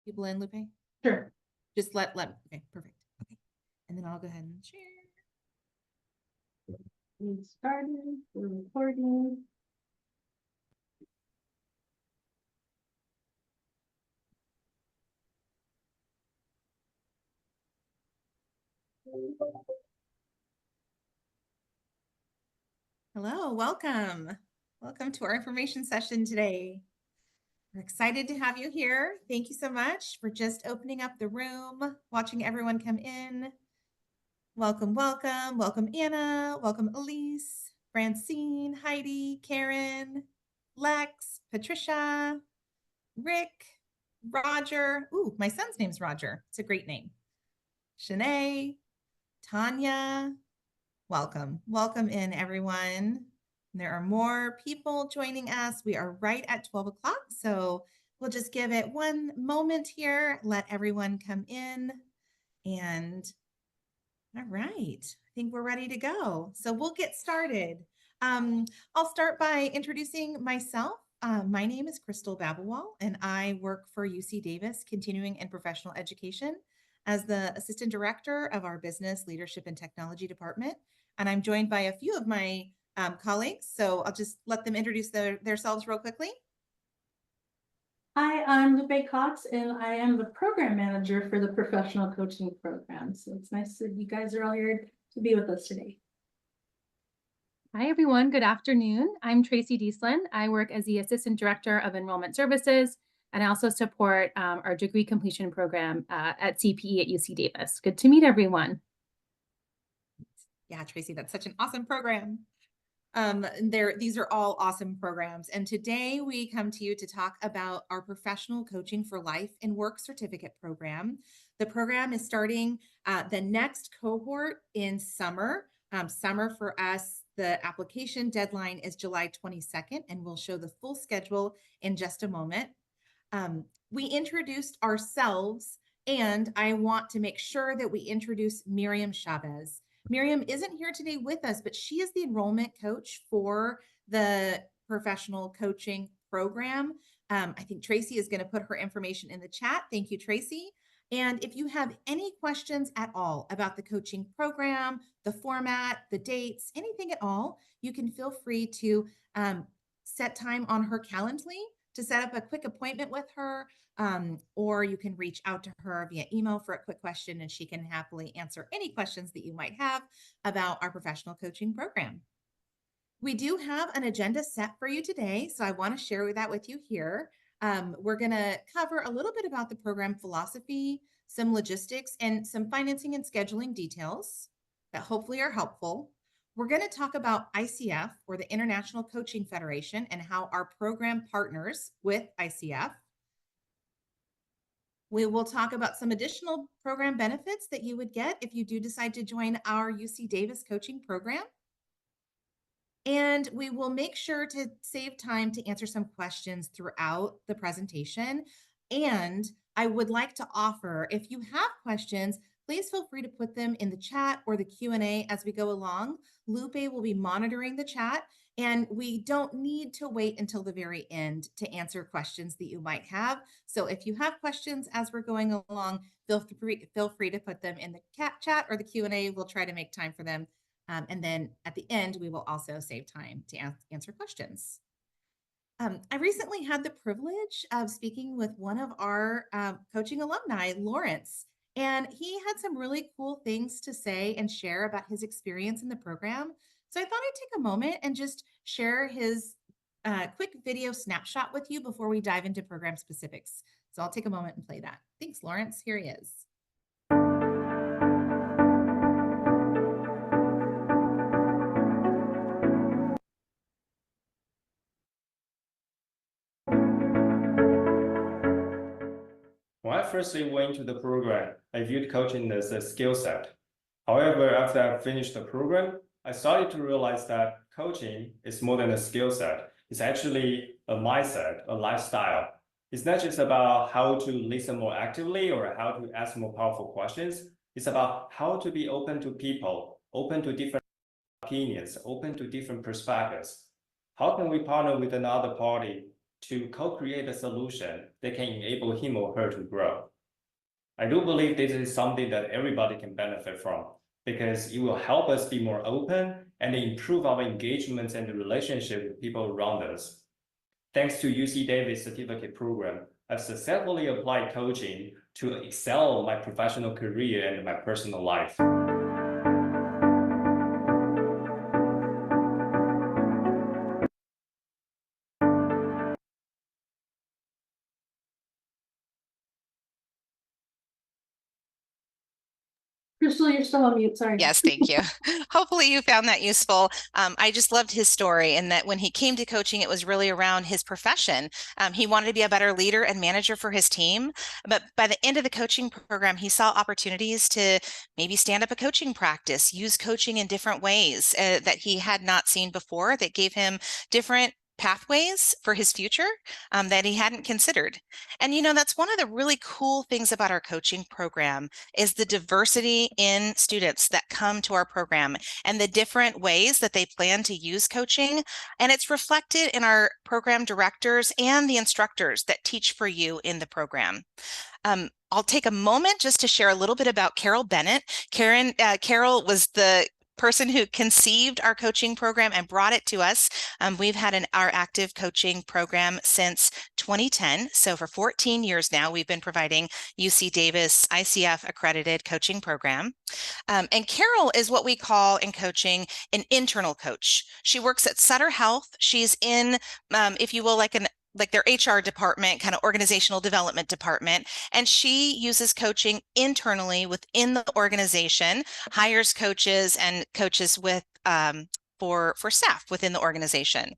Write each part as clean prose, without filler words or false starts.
people in, Lupe? Sure. Just let, okay, perfect. Okay. And then I'll go ahead and share. We started, we're recording. Hello, welcome. Welcome to our information session today. We're excited to have you here. Thank you so much for just opening up the room, watching everyone come in. Welcome, welcome, welcome Anna, welcome Elise, Francine, Heidi, Karen, Lex, Patricia, Rick, Roger. Ooh, my son's name's Roger. It's a great name. Shanae, Tanya, welcome. Welcome in, everyone. There are more people joining us. We are right at 12 o'clock, so we'll just give it one moment here, let everyone come in, and all right, I think we're ready to go. So we'll get started. I'll start by introducing myself. My name is Crystal Babawal, and I work for UC Davis Continuing and Professional Education as the Assistant Director of our Business, Leadership, and Technology Department. And I'm joined by a few of my colleagues, so I'll just let them introduce themselves real quickly. Hi, I'm Lupe Cox, and I am the program manager for the professional coaching program. So it's nice that you guys are all here to be with us today. Hi, everyone. Good afternoon. I'm Tracy Dieslin. I work as the Assistant Director of Enrollment Services, and I also support our degree completion program at CPE at UC Davis. Good to meet everyone. Yeah, Tracy, that's such an awesome program. These are all awesome programs. And today we come to you to talk about our Professional Coaching for Life and Work Certificate program. The program is starting the next cohort in summer. Summer for us, the application deadline is July 22nd, and we'll show the full schedule in just a moment. We introduced ourselves, and I want to make sure that we introduce Miriam Chavez. Miriam isn't here today with us, but she is the enrollment coach for the professional coaching program. I think Tracy is going to put her information in the chat. Thank you, Tracy. And if you have any questions at all about the coaching program, the format, the dates, anything at all, you can feel free to set time on her Calendly to set up a quick appointment with her, or you can reach out to her via email for a quick question, and she can happily answer any questions that you might have about our professional coaching program. We do have an agenda set for you today, so I want to share that with you here. We're going to cover a little bit about the program philosophy, some logistics, and some financing and scheduling details that hopefully are helpful. We're going to talk about ICF, or the International Coaching Federation, and how our program partners with ICF. We will talk about some additional program benefits that you would get if you do decide to join our UC Davis coaching program. And we will make sure to save time to answer some questions throughout the presentation. And I would like to offer, if you have questions, please feel free to put them in the chat or the Q&A as we go along. Lupe will be monitoring the chat, and we don't need to wait until the very end to answer questions that you might have. So if you have questions as we're going along, feel free to put them in the chat or the Q&A. We'll try to make time for them. And then at the end, we will also save time to answer questions. I recently had the privilege of speaking with one of our coaching alumni, Lawrence, and he had some really cool things to say and share about his experience in the program. So I thought I'd take a moment and just share his quick video snapshot with you before we dive into program specifics. So I'll take a moment and play that. Thanks, Lawrence. Here he is. When I first went into the program, I viewed coaching as a skill set. However, after I finished the program, I started to realize that coaching is more than a skill set. It's actually a mindset, a lifestyle. It's not just about how to listen more actively or how to ask more powerful questions. It's about how to be open to people, open to different opinions, open to different perspectives. How can we partner with another party to co-create a solution that can enable him or her to grow. I do believe this is something that everybody can benefit from because it will help us be more open and improve our engagements and the relationship with people around us. Thanks to UC Davis certificate program, I've successfully applied coaching to excel my professional career and my personal life. Crystal, you're still on mute, sorry. Yes, thank you. Hopefully you found that useful. I just loved his story and that when he came to coaching, it was really around his profession. He wanted to be a better leader and manager for his team. But by the end of the coaching program, he saw opportunities to maybe stand up a coaching practice, use coaching in different ways that he had not seen before, that gave him different pathways for his future that he hadn't considered. And that's one of the really cool things about our coaching program is the diversity in students that come to our program and the different ways that they plan to use coaching. And it's reflected in our program directors and the instructors that teach for you in the program. I'll take a moment just to share a little bit about Carol Bennett. Carol was the person who conceived our coaching program and brought it to us. We've had our active coaching program since 2010. So for 14 years now, we've been providing UC Davis ICF accredited coaching program. And Carol is what we call in coaching an internal coach. She works at Sutter Health. She's in, if you will, like their HR department, kind of organizational development department. And she uses coaching internally within the organization, hires coaches and coaches with for staff within the organization.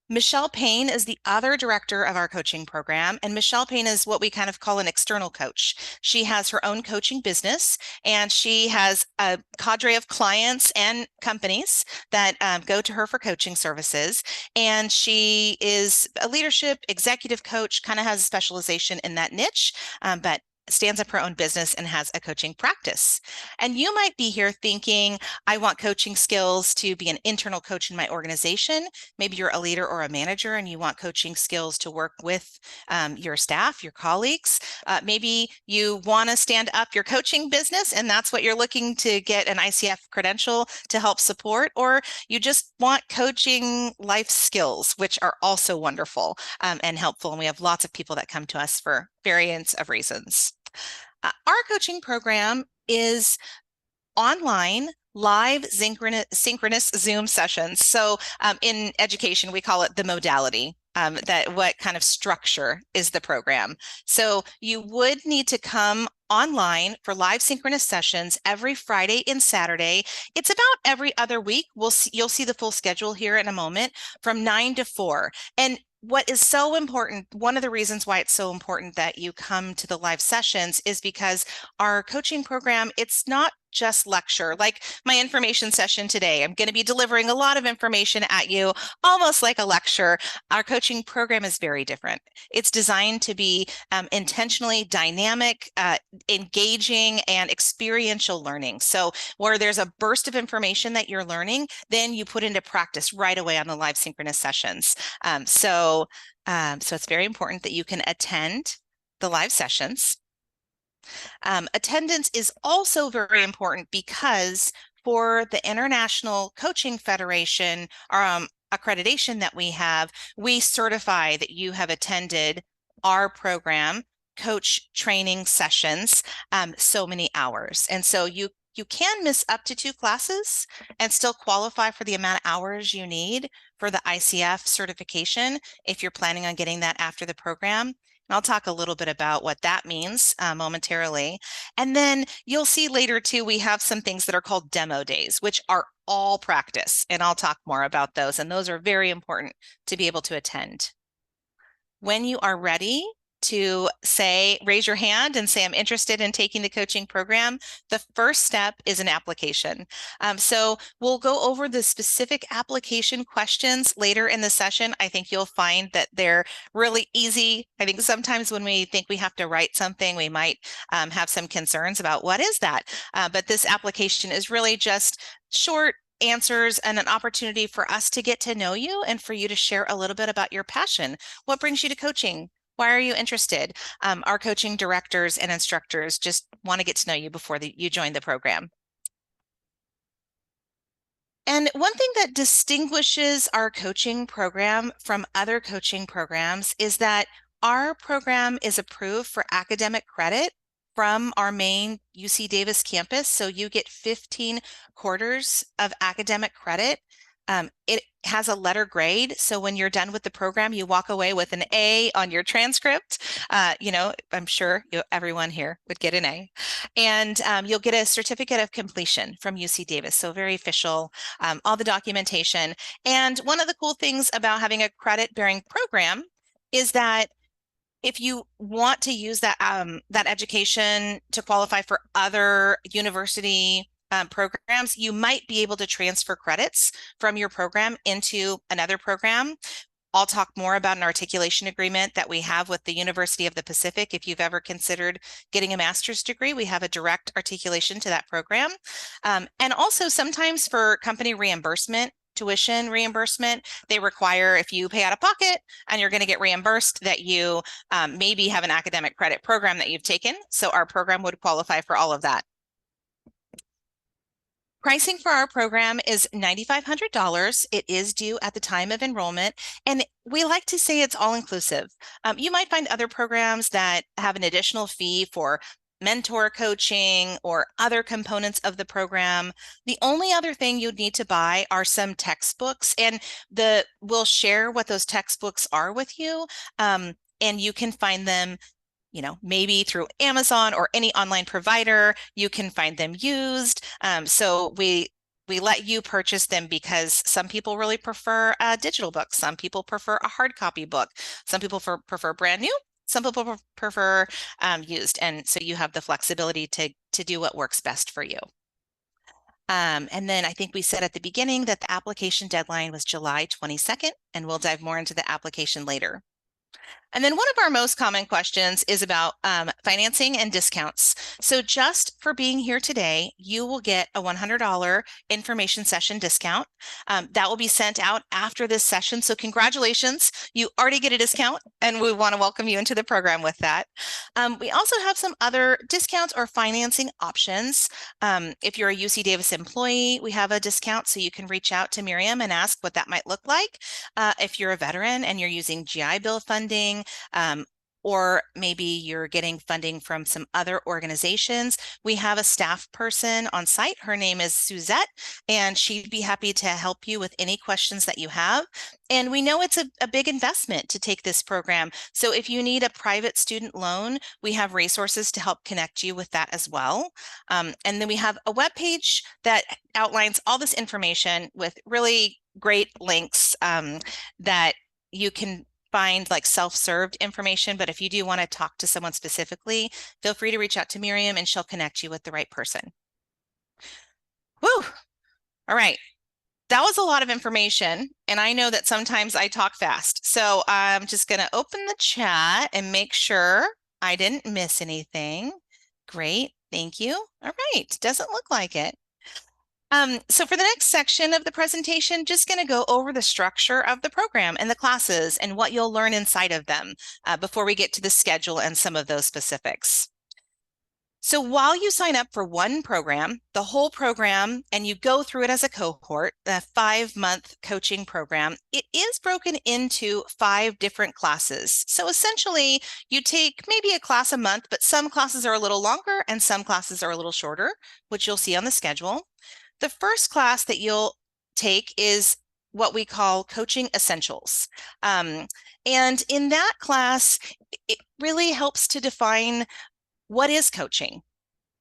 Michelle Payne is the other director of our coaching program, and Michelle Payne is what we kind of call an external coach. She has her own coaching business, and she has a cadre of clients and companies that go to her for coaching services. And she is a leadership executive coach, kind of has a specialization in that niche, but stands up her own business and has a coaching practice. And you might be here thinking, I want coaching skills to be an internal coach in my organization. Maybe you're a leader or a manager and you want coaching skills to work with your staff, your colleagues. Maybe you want to stand up your coaching business and that's what you're looking to get an ICF credential to help support, or you just want coaching life skills, which are also wonderful and helpful. And we have lots of people that come to us for variants of reasons. Our coaching program is online, live synchronous Zoom sessions. So in education, we call it the modality. What kind of structure is the program? So you would need to come online for live synchronous sessions every Friday and Saturday. It's about every other week. You'll see the full schedule here in a moment, from 9 to 4. And what is so important, one of the reasons why it's so important that you come to the live sessions is because our coaching program, it's not just lecture. Like my information session today, I'm going to be delivering a lot of information at you, almost like a lecture. Our coaching program is very different. It's designed to be intentionally dynamic, engaging, and experiential learning. So where there's a burst of information that you're learning, then you put into practice right away on the live synchronous sessions. So it's very important that you can attend the live sessions. Attendance is also very important because for the International Coaching Federation accreditation that we have, we certify that you have attended our program, coach training sessions, so many hours. And so you can miss up to 2 classes and still qualify for the amount of hours you need for the ICF certification if you're planning on getting that after the program. And I'll talk a little bit about what that means momentarily. And then you'll see later too, we have some things that are called demo days, which are all practice. And I'll talk more about those. And those are very important to be able to attend. When you are ready to raise your hand and say, I'm interested in taking the coaching program, the first step is an application. So we'll go over the specific application questions later in the session. I think you'll find that they're really easy. I think sometimes when we think we have to write something, we might have some concerns about what is that. But this application is really just short answers and an opportunity for us to get to know you and for you to share a little bit about your passion. What brings you to coaching? Why are you interested? Our coaching directors and instructors just want to get to know you before you join the program. And one thing that distinguishes our coaching program from other coaching programs is that our program is approved for academic credit from our main UC Davis campus. So you get 15 quarters of academic credit. It has a letter grade. So when you're done with the program, you walk away with an A on your transcript. I'm sure everyone here would get an A. And you'll get a certificate of completion from UC Davis. So very official, all the documentation. And one of the cool things about having a credit-bearing program is that if you want to use that education to qualify for other university programs, you might be able to transfer credits from your program into another program. I'll talk more about an articulation agreement that we have with the University of the Pacific. If you've ever considered getting a master's degree, we have a direct articulation to that program. And also sometimes for company reimbursement, tuition reimbursement, they require if you pay out of pocket and you're going to get reimbursed that you maybe have an academic credit program that you've taken. So our program would qualify for all of that. Pricing for our program is $9,500. It is due at the time of enrollment, and we like to say it's all inclusive. You might find other programs that have an additional fee for mentor coaching or other components of the program. The only other thing you'd need to buy are some textbooks, and we'll share what those textbooks are with you, and you can find them maybe through Amazon or any online provider. You can find them used. So we let you purchase them because some people really prefer a digital book. Some people prefer a hard copy book. Some people prefer brand new. Some people prefer used. And so you have the flexibility to do what works best for you. And then I think we said at the beginning that the application deadline was July 22nd, and we'll dive more into the application later. And then one of our most common questions is about financing and discounts. So just for being here today, you will get a $100 information session discount. That will be sent out after this session. So congratulations, you already get a discount, and we want to welcome you into the program with that. We also have some other discounts or financing options. If you're a UC Davis employee, we have a discount, so you can reach out to Miriam and ask what that might look like. If you're a veteran and you're using GI Bill funding, or maybe you're getting funding from some other organizations, we have a staff person on site. Her name is Suzette, and she'd be happy to help you with any questions that you have. And we know it's a big investment to take this program. So if you need a private student loan, we have resources to help connect you with that as well. And then we have a webpage that outlines all this information with really great links that you can find like self-served information, but if you do want to talk to someone specifically, feel free to reach out to Miriam and she'll connect you with the right person. Woo! All right. That was a lot of information, and I know that sometimes I talk fast. So I'm just going to open the chat and make sure I didn't miss anything. Great. Thank you. All right. Doesn't look like it. So for the next section of the presentation, just going to go over the structure of the program and the classes and what you'll learn inside of them before we get to the schedule and some of those specifics. So while you sign up for one program, the whole program, and you go through it as a cohort, the 5-month coaching program, it is broken into 5 different classes. So essentially, you take maybe a class a month, but some classes are a little longer and some classes are a little shorter, which you'll see on the schedule. The first class that you'll take is what we call Coaching Essentials. And in that class, it really helps to define what is coaching.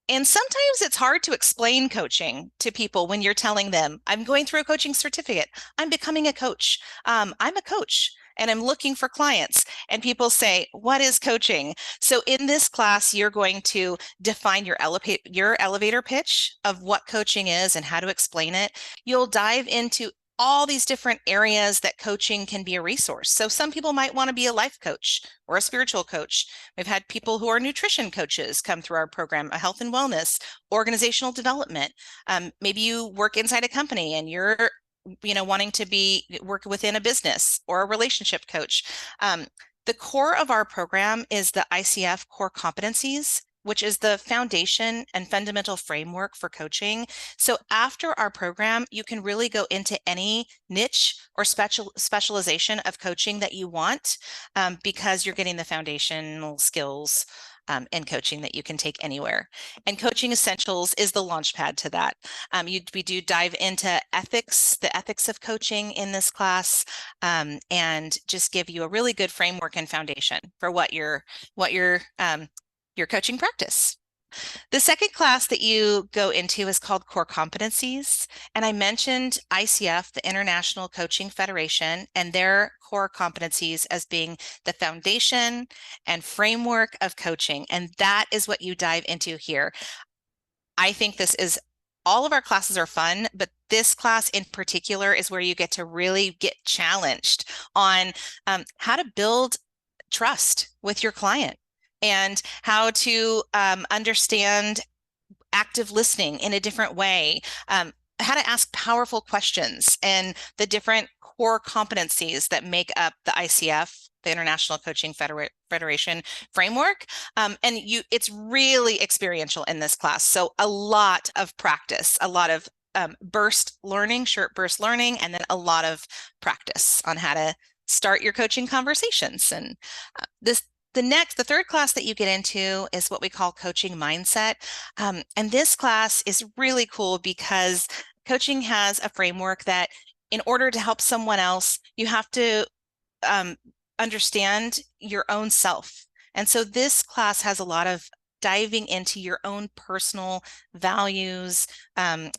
And sometimes it's hard to explain coaching to people when you're telling them, I'm going through a coaching certificate, I'm becoming a coach, I'm a coach, and I'm looking for clients. And people say, what is coaching? So in this class, you're going to define your elevator pitch of what coaching is and how to explain it. You'll dive into all these different areas that coaching can be a resource. So some people might want to be a life coach or a spiritual coach. We've had people who are nutrition coaches come through our program, a health and wellness, organizational development. Maybe you work inside a company and you're wanting to work within a business, or a relationship coach. The core of our program is the ICF core competencies, which is the foundation and fundamental framework for coaching. So after our program, you can really go into any niche or specialization of coaching that you want, because you're getting the foundational skills in coaching that you can take anywhere. And Coaching Essentials is the launch pad to that. We do dive into ethics, the ethics of coaching in this class, and just give you a really good framework and foundation for what your coaching practice. The second class that you go into is called Core Competencies. And I mentioned ICF, the International Coaching Federation, and their core competencies as being the foundation and framework of coaching. And that is what you dive into here. I think all of our classes are fun, but this class in particular is where you get to really get challenged on how to build trust with your client, and how to understand active listening in a different way, how to ask powerful questions, and the different core competencies that make up the ICF, the International Coaching Federation framework. It's really experiential in this class. So a lot of practice, a lot of short burst learning, and then a lot of practice on how to start your coaching conversations. And the third class that you get into is what we call coaching mindset. And this class is really cool because coaching has a framework that in order to help someone else, you have to understand your own self. And so this class has a lot of diving into your own personal values,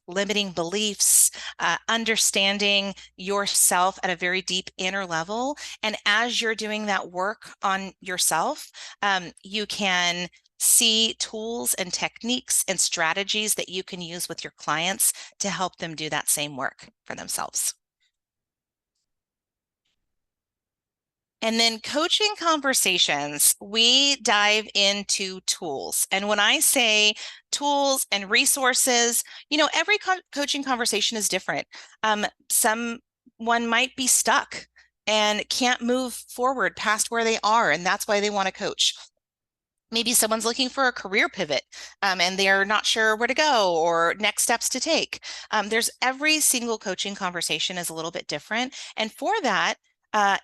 limiting beliefs, understanding yourself at a very deep inner level. And as you're doing that work on yourself, you can see tools and techniques and strategies that you can use with your clients to help them do that same work for themselves. And then Coaching Conversations, we dive into tools. And when I say tools and resources, every coaching conversation is different. Someone might be stuck and can't move forward past where they are, and that's why they want to coach. Maybe someone's looking for a career pivot, and they're not sure where to go or next steps to take. Every single coaching conversation is a little bit different. And for that,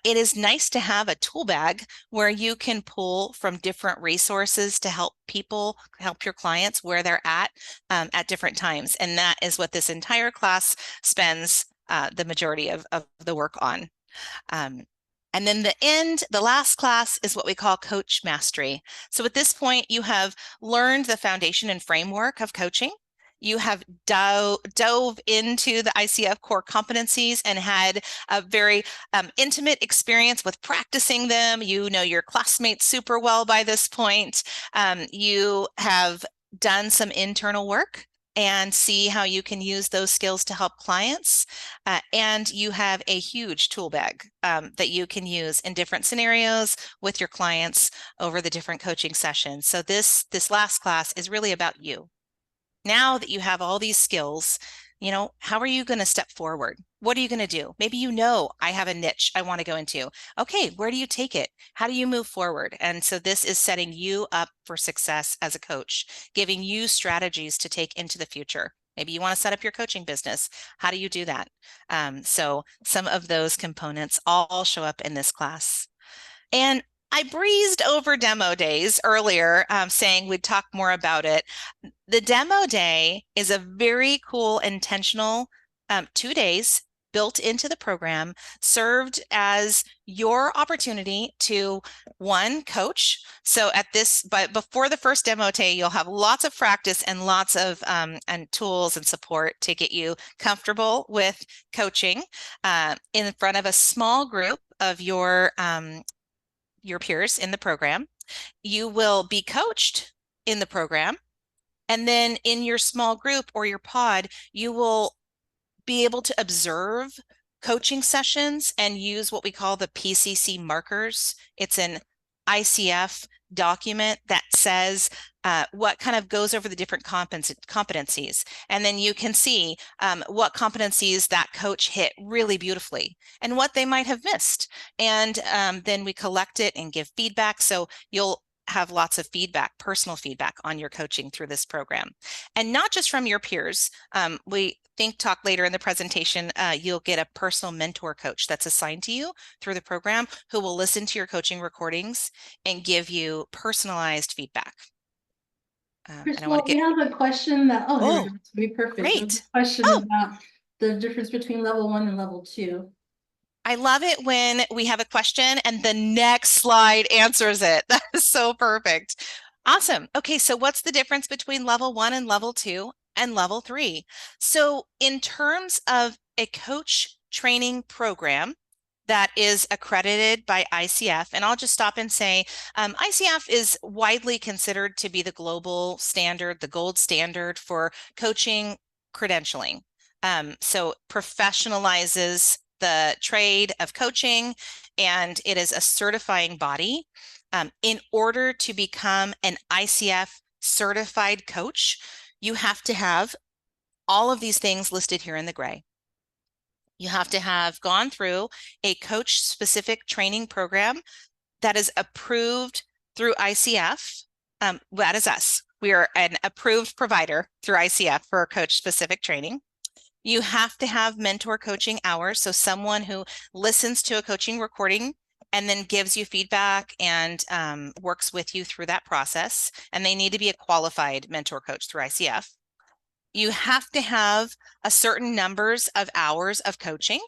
it is nice to have a tool bag where you can pull from different resources to help your clients where they're at different times. And that is what this entire class spends the majority of the work on. And then the last class is what we call Coach Mastery. So at this point, you have learned the foundation and framework of coaching. You have dove into the ICF core competencies and had a very intimate experience with practicing them. You know your classmates super well by this point. You have done some internal work and see how you can use those skills to help clients. And you have a huge tool bag that you can use in different scenarios with your clients over the different coaching sessions. So this last class is really about you. Now that you have all these skills, how are you going to step forward? What are you going to do? Maybe I have a niche I want to go into. Okay, where do you take it? How do you move forward? And so this is setting you up for success as a coach, giving you strategies to take into the future. Maybe you want to set up your coaching business. How do you do that? So some of those components all show up in this class. And I breezed over demo days earlier, saying we'd talk more about it. The demo day is a very cool, intentional 2 days built into the program, served as your opportunity to, one, coach. So but before the first demo day, you'll have lots of practice and lots of and tools and support to get you comfortable with coaching in front of a small group of your peers in the program. You will be coached in the program. And then in your small group or your pod, you will be able to observe coaching sessions and use what we call the PCC markers. It's an ICF document that says what kind of goes over the different competencies. And then you can see what competencies that coach hit really beautifully and what they might have missed. And then we collect it and give feedback. So you'll have lots of feedback, personal feedback on your coaching through this program. And not just from your peers. We talk later in the presentation, you'll get a personal mentor coach that's assigned to you through the program who will listen to your coaching recordings and give you personalized feedback. And I want to we have a question that, here we Oh, go. It's gonna be perfect. There's great. a question Oh. about the difference between level 1 and level 2. I love it when we have a question and the next slide answers it. That is so perfect. Awesome. Okay, so what's the difference between level 1 and level 2 and level 3? So in terms of a coach training program that is accredited by ICF, and I'll just stop and say ICF is widely considered to be the global standard, the gold standard for coaching credentialing. So professionalizes the trade of coaching, and it is a certifying body. In order to become an ICF certified coach, you have to have all of these things listed here in the gray. You have to have gone through a coach-specific training program that is approved through ICF. That is us. We are an approved provider through ICF for coach-specific training. You have to have mentor coaching hours. So someone who listens to a coaching recording and then gives you feedback and works with you through that process. And they need to be a qualified mentor coach through ICF. You have to have a certain numbers of hours of coaching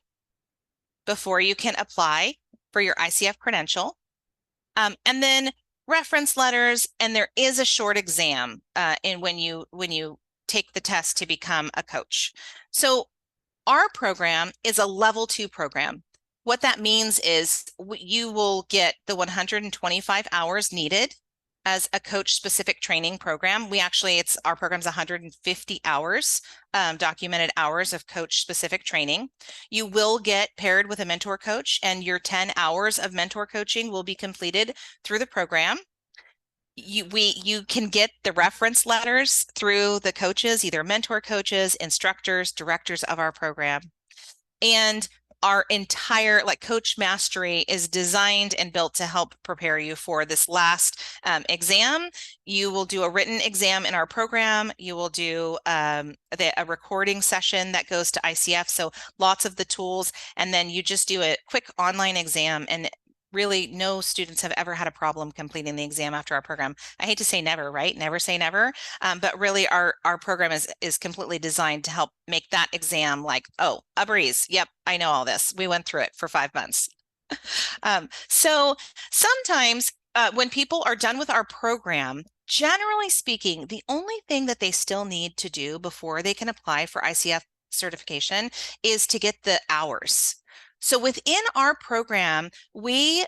before you can apply for your ICF credential. And then reference letters, and there is a short exam when you take the test to become a coach. So our program is a level 2 program. What that means is you will get the 125 hours needed as a coach specific training program. Our program's 150 hours, documented hours of coach specific training. You will get paired with a mentor coach, and your 10 hours of mentor coaching will be completed through the program. You can get the reference letters through the coaches, either mentor coaches, instructors, directors of our program. And our entire coach mastery is designed and built to help prepare you for this last exam. You will do a written exam in our program. You will do a recording session that goes to ICF. So lots of the tools, and then you just do a quick online exam, and really no students have ever had a problem completing the exam after our program. I hate to say never, right? Never say never. But really our program is completely designed to help make that exam a breeze. Yep, I know all this. We went through it for 5 months. So sometimes when people are done with our program, generally speaking, the only thing that they still need to do before they can apply for ICF certification is to get the hours. So within our program, we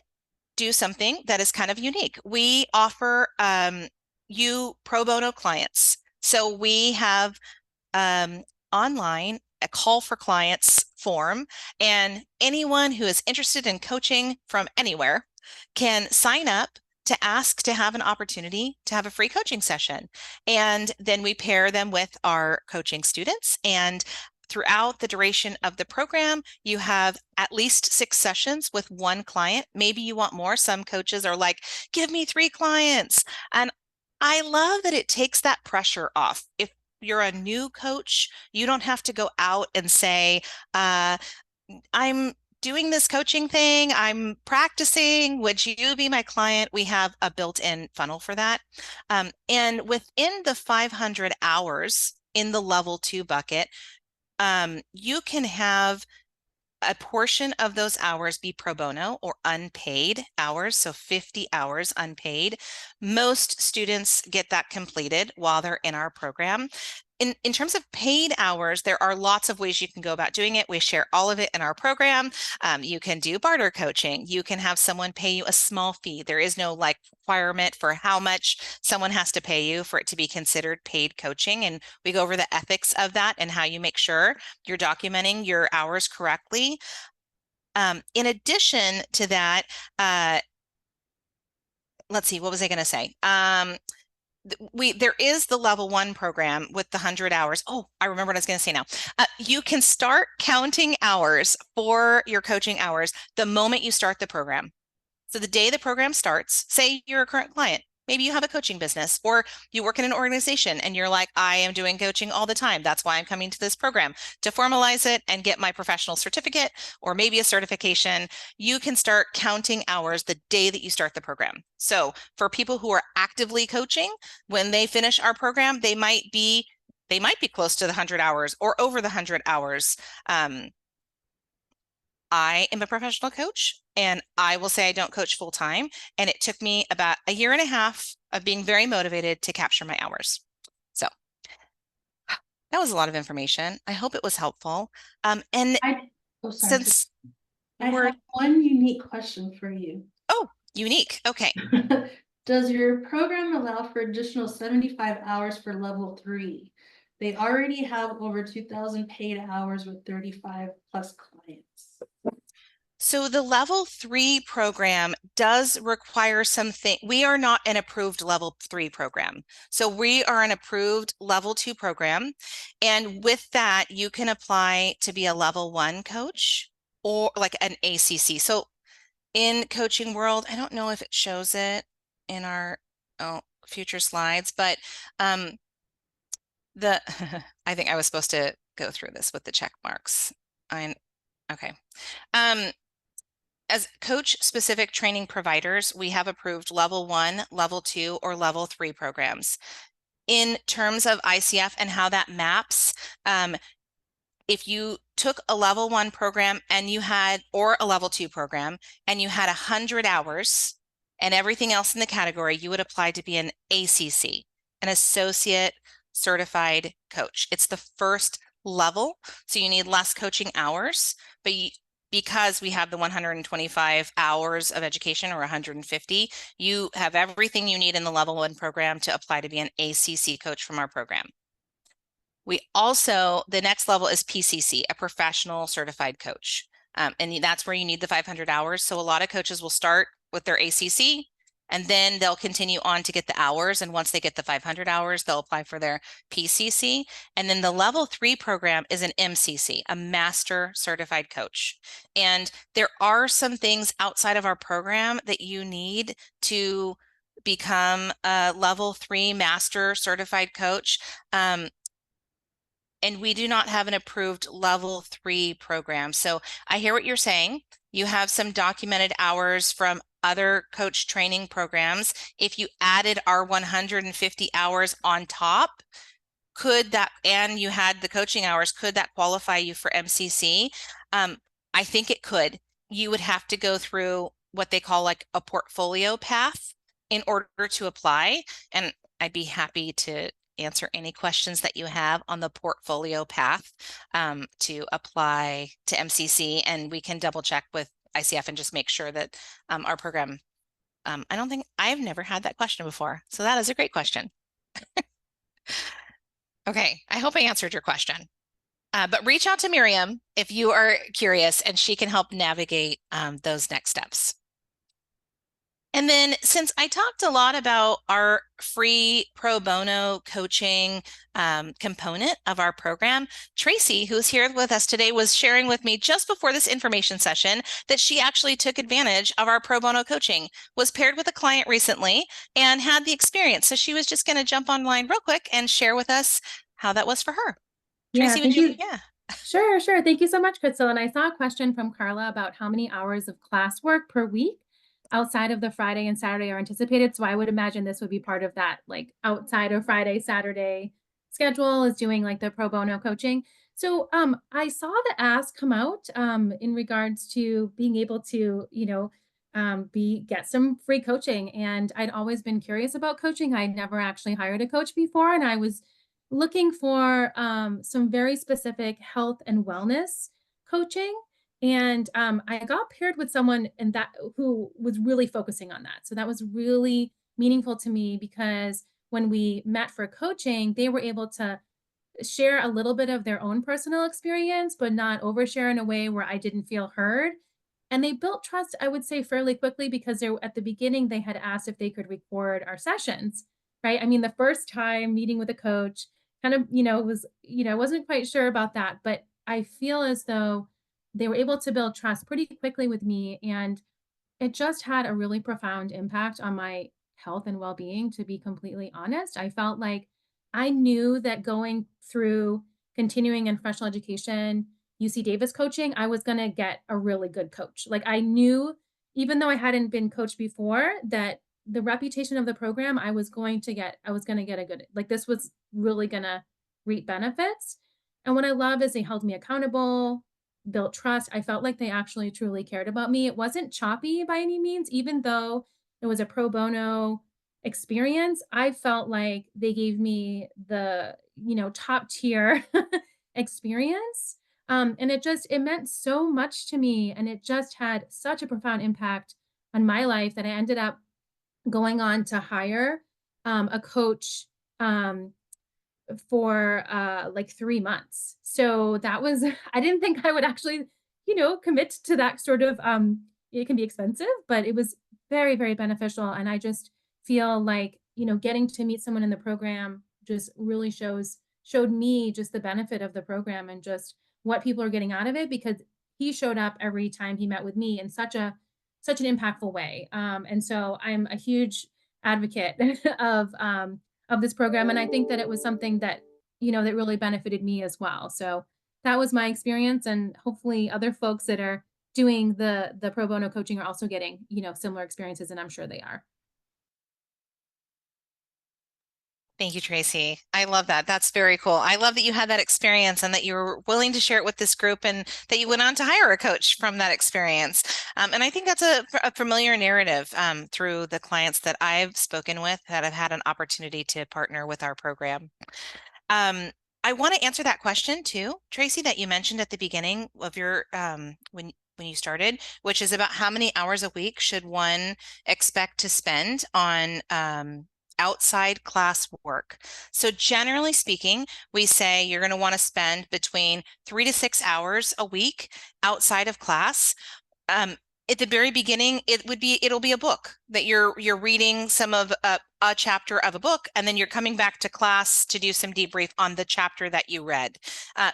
do something that is kind of unique. We offer you pro bono clients. So we have online a call for clients form, and anyone who is interested in coaching from anywhere can sign up to ask to have an opportunity to have a free coaching session. And then we pair them with our coaching students, and throughout the duration of the program, you have at least 6 sessions with one client. Maybe you want more. Some coaches are like, give me 3 clients. And I love that it takes that pressure off. If you're a new coach, you don't have to go out and say, I'm doing this coaching thing, I'm practicing, would you be my client? We have a built-in funnel for that. And within the 500 hours in the level 2 bucket, you can have a portion of those hours be pro bono or unpaid hours, so 50 hours unpaid. Most students get that completed while they're in our program. in terms of paid hours, there are lots of ways you can go about doing it. We share all of it in our program. You can do barter coaching. You can have someone pay you a small fee. There is no like requirement for how much someone has to pay you for it to be considered paid coaching. And we go over the ethics of that and how you make sure you're documenting your hours correctly. In addition to that, let's see, what was I going to say? There is the level 1 program with the 100 hours. Oh, I remember what I was going to say now. You can start counting hours for your coaching hours the moment you start the program. So the day the program starts, say you're a current client, maybe you have a coaching business or you work in an organization and you're like, I am doing coaching all the time. That's why I'm coming to this program to formalize it and get my professional certificate or maybe a certification. You can start counting hours the day that you start the program. So for people who are actively coaching, when they finish our program, they might be close to the 100 hours or over the 100 hours. I am a professional coach and I will say I don't coach full time. And it took me about a year and a half of being very motivated to capture my hours. So that was a lot of information. I hope it was helpful. And Oh, sorry. since I we're, have one unique question for you. oh, unique. Okay. Does your program allow for additional 75 hours for level 3? They already have over 2,000 paid hours with 35 plus clients. So the level 3 program does require something. We are not an approved level 3 program. So we are an approved level 2 program. And with that, you can apply to be a level 1 coach or like an ACC. So in coaching world, I don't know if it shows it in our future slides, but the I think I was supposed to go through this with the check marks. Okay. As coach specific training providers, we have approved level 1, level 2, or level 3 programs. In terms of ICF and how that maps, if you took a level 1 program and you had, or a level 2 program, and you had 100 hours and everything else in the category, you would apply to be an ACC, an associate certified coach. It's the first level, so you need less coaching hours, but because we have the 125 hours of education or 150, you have everything you need in the level 1 program to apply to be an ACC coach from our program. We also, the next level is PCC, a professional certified coach. And that's where you need the 500 hours. So a lot of coaches will start with their ACC and then they'll continue on to get the hours. And once they get the 500 hours, they'll apply for their PCC. And then the level 3 program is an MCC, a master certified coach. And there are some things outside of our program that you need to become a level 3 master certified coach. And we do not have an approved level 3 program. So I hear what you're saying. You have some documented hours from other coach training programs. If you added our 150 hours on top, could that, and you had the coaching hours, could that qualify you for MCC? I think it could. You would have to go through what they call like a portfolio path in order to apply. And I'd be happy to answer any questions that you have on the portfolio path to apply to MCC, and we can double check with ICF and just make sure that our program, I've never had that question before. So that is a great question. Okay, I hope I answered your question. But reach out to Miriam if you are curious and she can help navigate those next steps. And then since I talked a lot about our free pro bono coaching component of our program, Tracy, who's here with us today, was sharing with me just before this information session that she actually took advantage of our pro bono coaching, was paired with a client recently and had the experience. So she was just going to jump online real quick and share with us how that was for her. Tracy, Thank you. Yeah. Sure. Thank you so much, Crystal. And I saw a question from Carla about how many hours of classwork per week outside of the Friday and Saturday are anticipated. So I would imagine this would be part of that, like outside of Friday, Saturday schedule is doing like the pro bono coaching. So I saw the ask come out in regards to being able to, get some free coaching. And I'd always been curious about coaching. I'd never actually hired a coach before. And I was looking for some very specific health and wellness coaching. And I got paired with someone who was really focusing on that. So that was really meaningful to me because when we met for coaching, they were able to share a little bit of their own personal experience, but not overshare in a way where I didn't feel heard. And they built trust, I would say, fairly quickly because at the beginning they had asked if they could record our sessions, right? I mean, the first time meeting with a coach, kind of, I wasn't quite sure about that, but I feel as though they were able to build trust pretty quickly with me. And it just had a really profound impact on my health and well-being, to be completely honest. I felt like I knew that going through continuing and professional education, UC Davis coaching, I was going to get a really good coach. Like I knew, even though I hadn't been coached before, that the reputation of the program, I was going to get a good, like this was really going to reap benefits. And what I love is they held me accountable, built trust. I felt like they actually truly cared about me. It wasn't choppy by any means, even though it was a pro bono experience. I felt like they gave me the, top tier experience. And it meant so much to me. And it just had such a profound impact on my life that I ended up going on to hire a coach for like 3 months. So that was I didn't think I would actually, commit to that sort of it can be expensive, but it was very, very beneficial. And I just feel like, getting to meet someone in the program just really showed me just the benefit of the program and just what people are getting out of it because he showed up every time he met with me in such an impactful way. And so I'm a huge advocate of this program. And I think that it was something that, that really benefited me as well. So that was my experience. And hopefully other folks that are doing the pro bono coaching are also getting, similar experiences. And I'm sure they are. Thank you, Tracy. I love that. That's very cool. I love that you had that experience and that you were willing to share it with this group and that you went on to hire a coach from that experience. And I think that's a familiar narrative through the clients that I've spoken with that have had an opportunity to partner with our program. I want to answer that question too, Tracy, that you mentioned at the beginning of your when you started, which is about how many hours a week should one expect to spend on outside class work. So generally speaking, we say you're going to want to spend between 3 to 6 hours a week outside of class. At the very beginning, it'll be a book that you're reading some of a chapter of a book, and then you're coming back to class to do some debrief on the chapter that you read.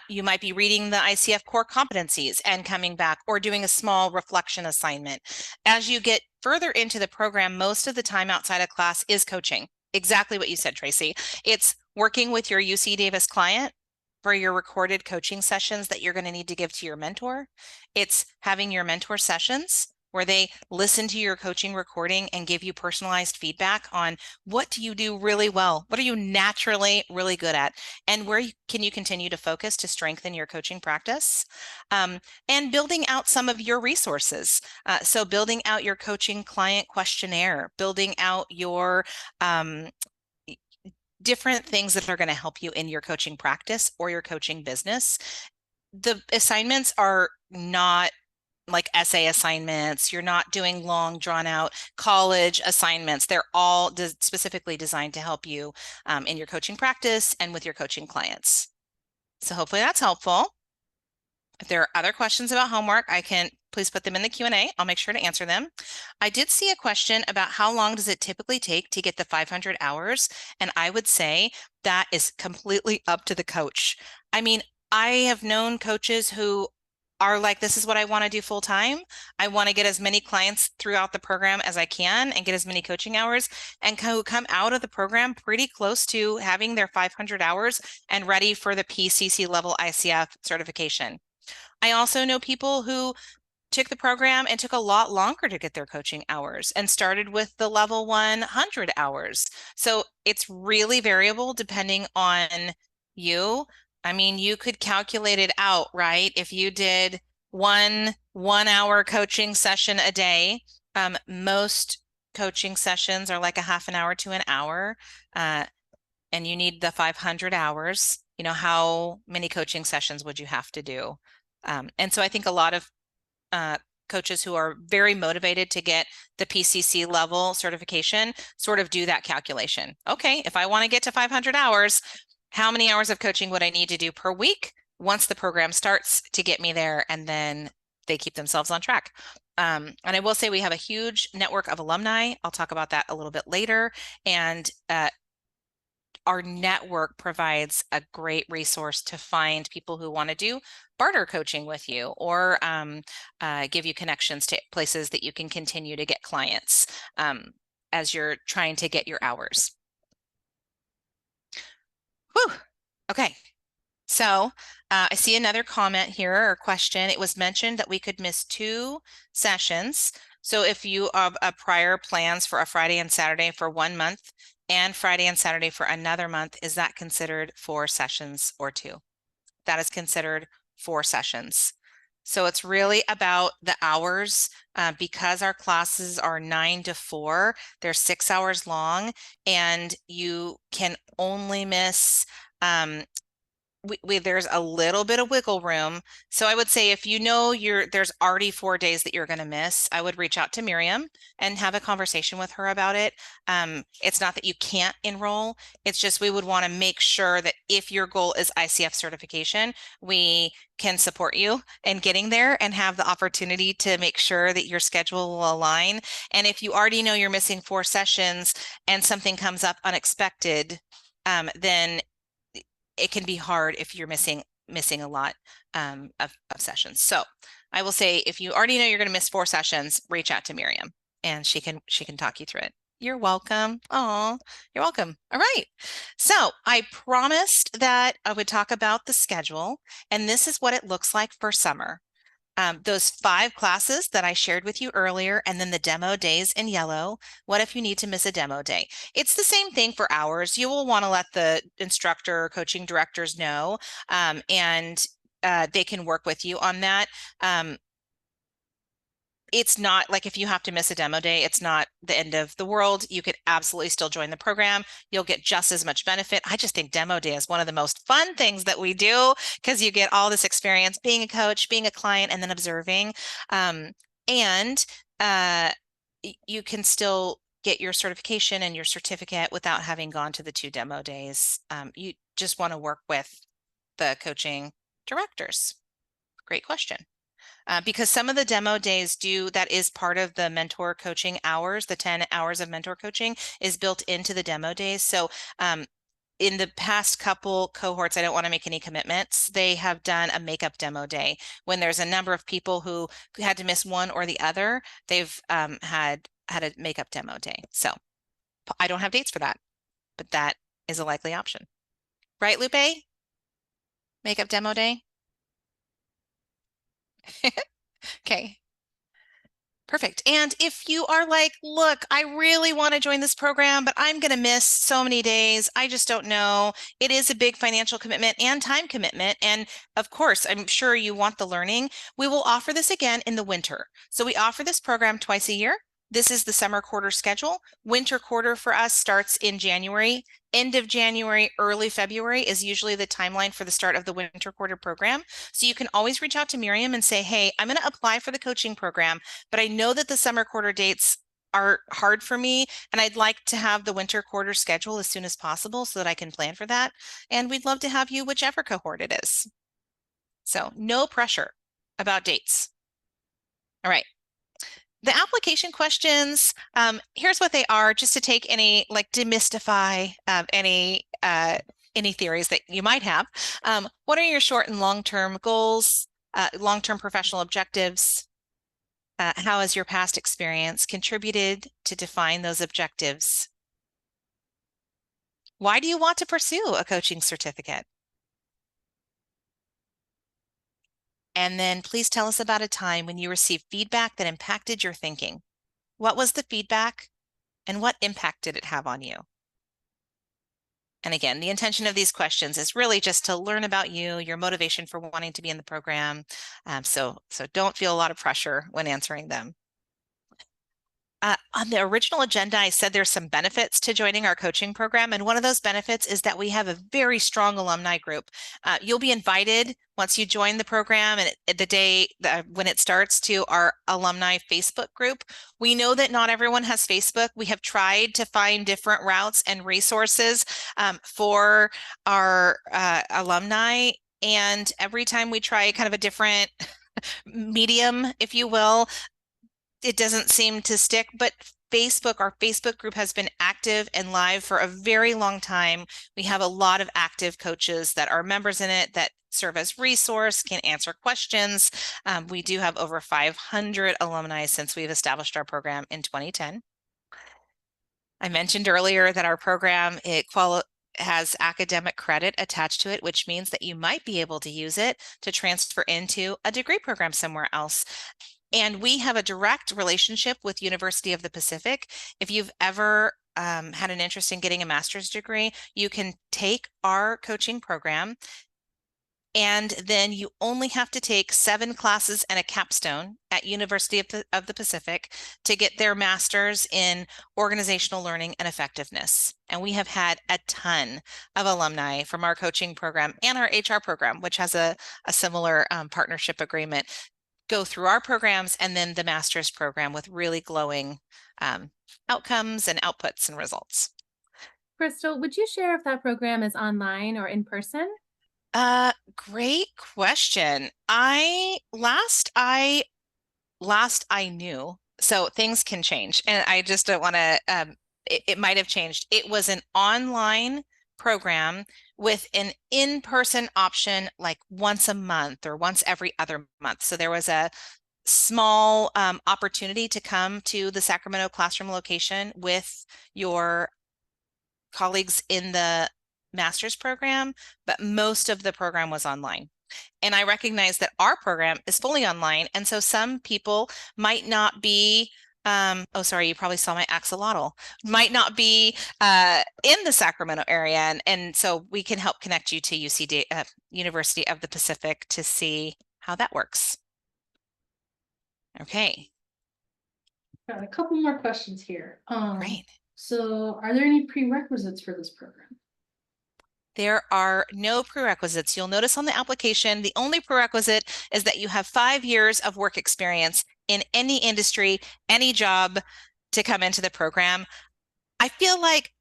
You might be reading the ICF core competencies and coming back or doing a small reflection assignment. As you get further into the program, most of the time outside of class is coaching. Exactly what you said, Tracy. It's working with your UC Davis client for your recorded coaching sessions that you're going to need to give to your mentor. It's having your mentor sessions where they listen to your coaching recording and give you personalized feedback on what do you do really well? What are you naturally really good at? And where can you continue to focus to strengthen your coaching practice? And building out some of your resources. So building out your coaching client questionnaire, building out your different things that are going to help you in your coaching practice or your coaching business. The assignments are not like essay assignments. You're not doing long, drawn out college assignments. They're all specifically designed to help you in your coaching practice and with your coaching clients. So hopefully that's helpful. If there are other questions about homework, please put them in the Q&A. I'll make sure to answer them. I did see a question about how long does it typically take to get the 500 hours? And I would say that is completely up to the coach. I mean, I have known coaches who are like, this is what I want to do full time. I want to get as many clients throughout the program as I can and get as many coaching hours, and come out of the program pretty close to having their 500 hours and ready for the PCC level ICF certification. I also know people who took the program and took a lot longer to get their coaching hours and started with the level 100 hours. So it's really variable depending on you. I mean, you could calculate it out, right? If you did one hour coaching session a day, most coaching sessions are like a half an hour to an hour. and you need the 500 hours, you know, how many coaching sessions would you have to do? And so I think a lot of coaches who are very motivated to get the PCC level certification sort of do that calculation. Okay, if I want to get to 500 hours, how many hours of coaching would I need to do per week once the program starts to get me there? And then they keep themselves on track. And I will say we have a huge network of alumni. I'll talk about that a little bit later. And our network provides a great resource to find people who want to do barter coaching with you, or give you connections to places that you can continue to get clients as you're trying to get your hours. Whew. Okay. So I see another comment here or question. It was mentioned that we could miss 2 sessions. So if you have prior plans for a Friday and Saturday for 1 month and Friday and Saturday for another month, is that considered 4 sessions or 2? That is considered 4 sessions. So it's really about the hours. Because our classes are 9 to 4, they're 6 hours long, and you can only miss there's a little bit of wiggle room. So I would say if you know there's already 4 days that you're going to miss, I would reach out to Miriam and have a conversation with her about it. It's not that you can't enroll. It's just we would want to make sure that if your goal is ICF certification, we can support you in getting there and have the opportunity to make sure that your schedule will align. And if you already know you're missing 4 sessions and something comes up unexpected, then it can be hard if you're missing a lot of sessions. So I will say, if you already know you're going to miss 4 sessions, reach out to Miriam and she can talk you through it. You're welcome. Oh, you're welcome. All right. So I promised that I would talk about the schedule, and this is what it looks like for summer. Those 5 classes that I shared with you earlier, and then the demo days in yellow. What if you need to miss a demo day? It's the same thing for hours. You will want to let the instructor or coaching directors know, and they can work with you on that. It's not like if you have to miss a demo day, it's not the end of the world. You could absolutely still join the program. You'll get just as much benefit. I just think demo day is one of the most fun things that we do, because you get all this experience being a coach, being a client, and then observing. And you can still get your certification and your certificate without having gone to the 2 demo days. You just want to work with the coaching directors. Great question. Because some of the demo days that is part of the mentor coaching hours. The 10 hours of mentor coaching is built into the demo days. So in the past couple cohorts, I don't want to make any commitments, they have done a makeup demo day. When there's a number of people who had to miss one or the other, they've had a makeup demo day. So I don't have dates for that, but that is a likely option. Right, Lupe? Makeup demo day? Okay. Perfect. And if you are like, look, I really want to join this program, but I'm going to miss so many days, I just don't know. It is a big financial commitment and time commitment. And of course, I'm sure you want the learning. We will offer this again in the winter. So we offer this program twice a year. This is the summer quarter schedule. Winter quarter for us starts in January. End of January, early February is usually the timeline for the start of the winter quarter program. So you can always reach out to Miriam and say, hey, I'm going to apply for the coaching program, but I know that the summer quarter dates are hard for me, and I'd like to have the winter quarter schedule as soon as possible so that I can plan for that. And we'd love to have you whichever cohort it is. So no pressure about dates. All right. The application questions, here's what they are, just to take any, demystify any theories that you might have. What are your short and long-term goals, long-term professional objectives? How has your past experience contributed to define those objectives? Why do you want to pursue a coaching certificate? And then please tell us about a time when you received feedback that impacted your thinking. What was the feedback, and what impact did it have on you? And again, the intention of these questions is really just to learn about you, your motivation for wanting to be in the program. So don't feel a lot of pressure when answering them. On the original agenda, I said there's some benefits to joining our coaching program. And one of those benefits is that we have a very strong alumni group. You'll be invited once you join the program and the day when it starts to our alumni Facebook group. We know that not everyone has Facebook. We have tried to find different routes and resources for our alumni. And every time we try kind of a different medium, if you will, it doesn't seem to stick, but our Facebook group has been active and live for a very long time. We have a lot of active coaches that are members in it that serve as resource, can answer questions. We do have over 500 alumni since we've established our program in 2010. I mentioned earlier that our program, has academic credit attached to it, which means that you might be able to use it to transfer into a degree program somewhere else. And we have a direct relationship with University of the Pacific. If you've ever had an interest in getting a master's degree, you can take our coaching program, and then you only have to take 7 classes and a capstone at University of the Pacific to get their master's in organizational learning and effectiveness. And we have had a ton of alumni from our coaching program and our HR program, which has a similar partnership agreement, go through our programs and then the master's program with really glowing outcomes and outputs and results. Crystal, would you share if that program is online or in person? Great question. Last I knew, so things can change, and I just don't want to, it might have changed. It was an online program with an in-person option like once a month or once every other month. So there was a small opportunity to come to the Sacramento classroom location with your colleagues in the master's program, but most of the program was online. And I recognize that our program is fully online. And so some people might not be, oh, sorry, you probably saw my axolotl, might not be in the Sacramento area. And so we can help connect you to University of the Pacific to see how that works. Okay. Got a couple more questions here. Great. So are there any prerequisites for this program? There are no prerequisites. You'll notice on the application, the only prerequisite is that you have 5 years of work experience in any industry, any job to come into the program. I feel like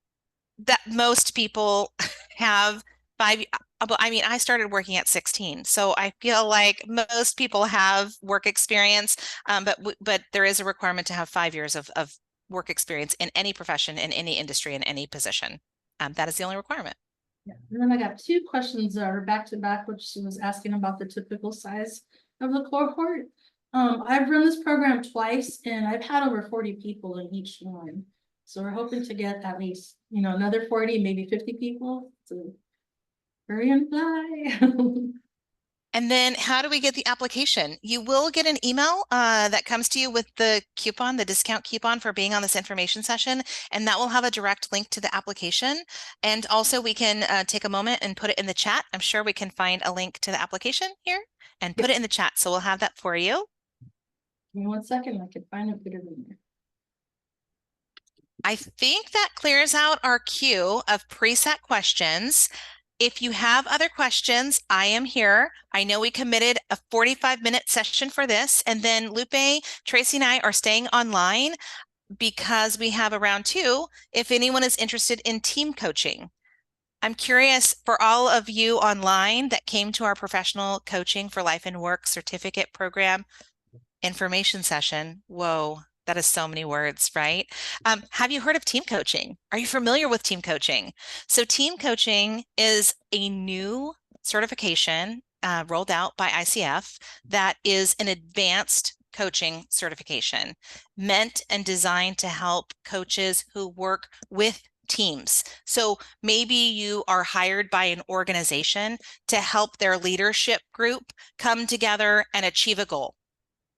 that most people have 5. I mean, I started working at 16, so I feel like most people have work experience, but there is a requirement to have 5 years of work experience in any profession, in any industry, in any position. That is the only requirement. Yeah, and then I got 2 questions that are back to back, which she was asking about the typical size of the cohort. I've run this program twice and I've had over 40 people in each one. So we're hoping to get at least, another 40, maybe 50 people. So hurry and fly. And then how do we get the application? You will get an email that comes to you with the coupon, the discount coupon for being on this information session, and that will have a direct link to the application. And also we can take a moment and put it in the chat. I'm sure we can find a link to the application here and put it in the chat. So we'll have that for you. Give me 1 second, I can find it, put it in there. I think that clears out our queue of preset questions. If you have other questions, I am here. I know we committed a 45-minute session for this, and then Lupe, Tracy, and I are staying online because we have a round 2 if anyone is interested in team coaching. I'm curious, for all of you online that came to our professional coaching for life and work certificate program information session, whoa, that is so many words, right? Have you heard of team coaching? Are you familiar with team coaching? So team coaching is a new certification rolled out by ICF that is an advanced coaching certification meant and designed to help coaches who work with teams. So maybe you are hired by an organization to help their leadership group come together and achieve a goal,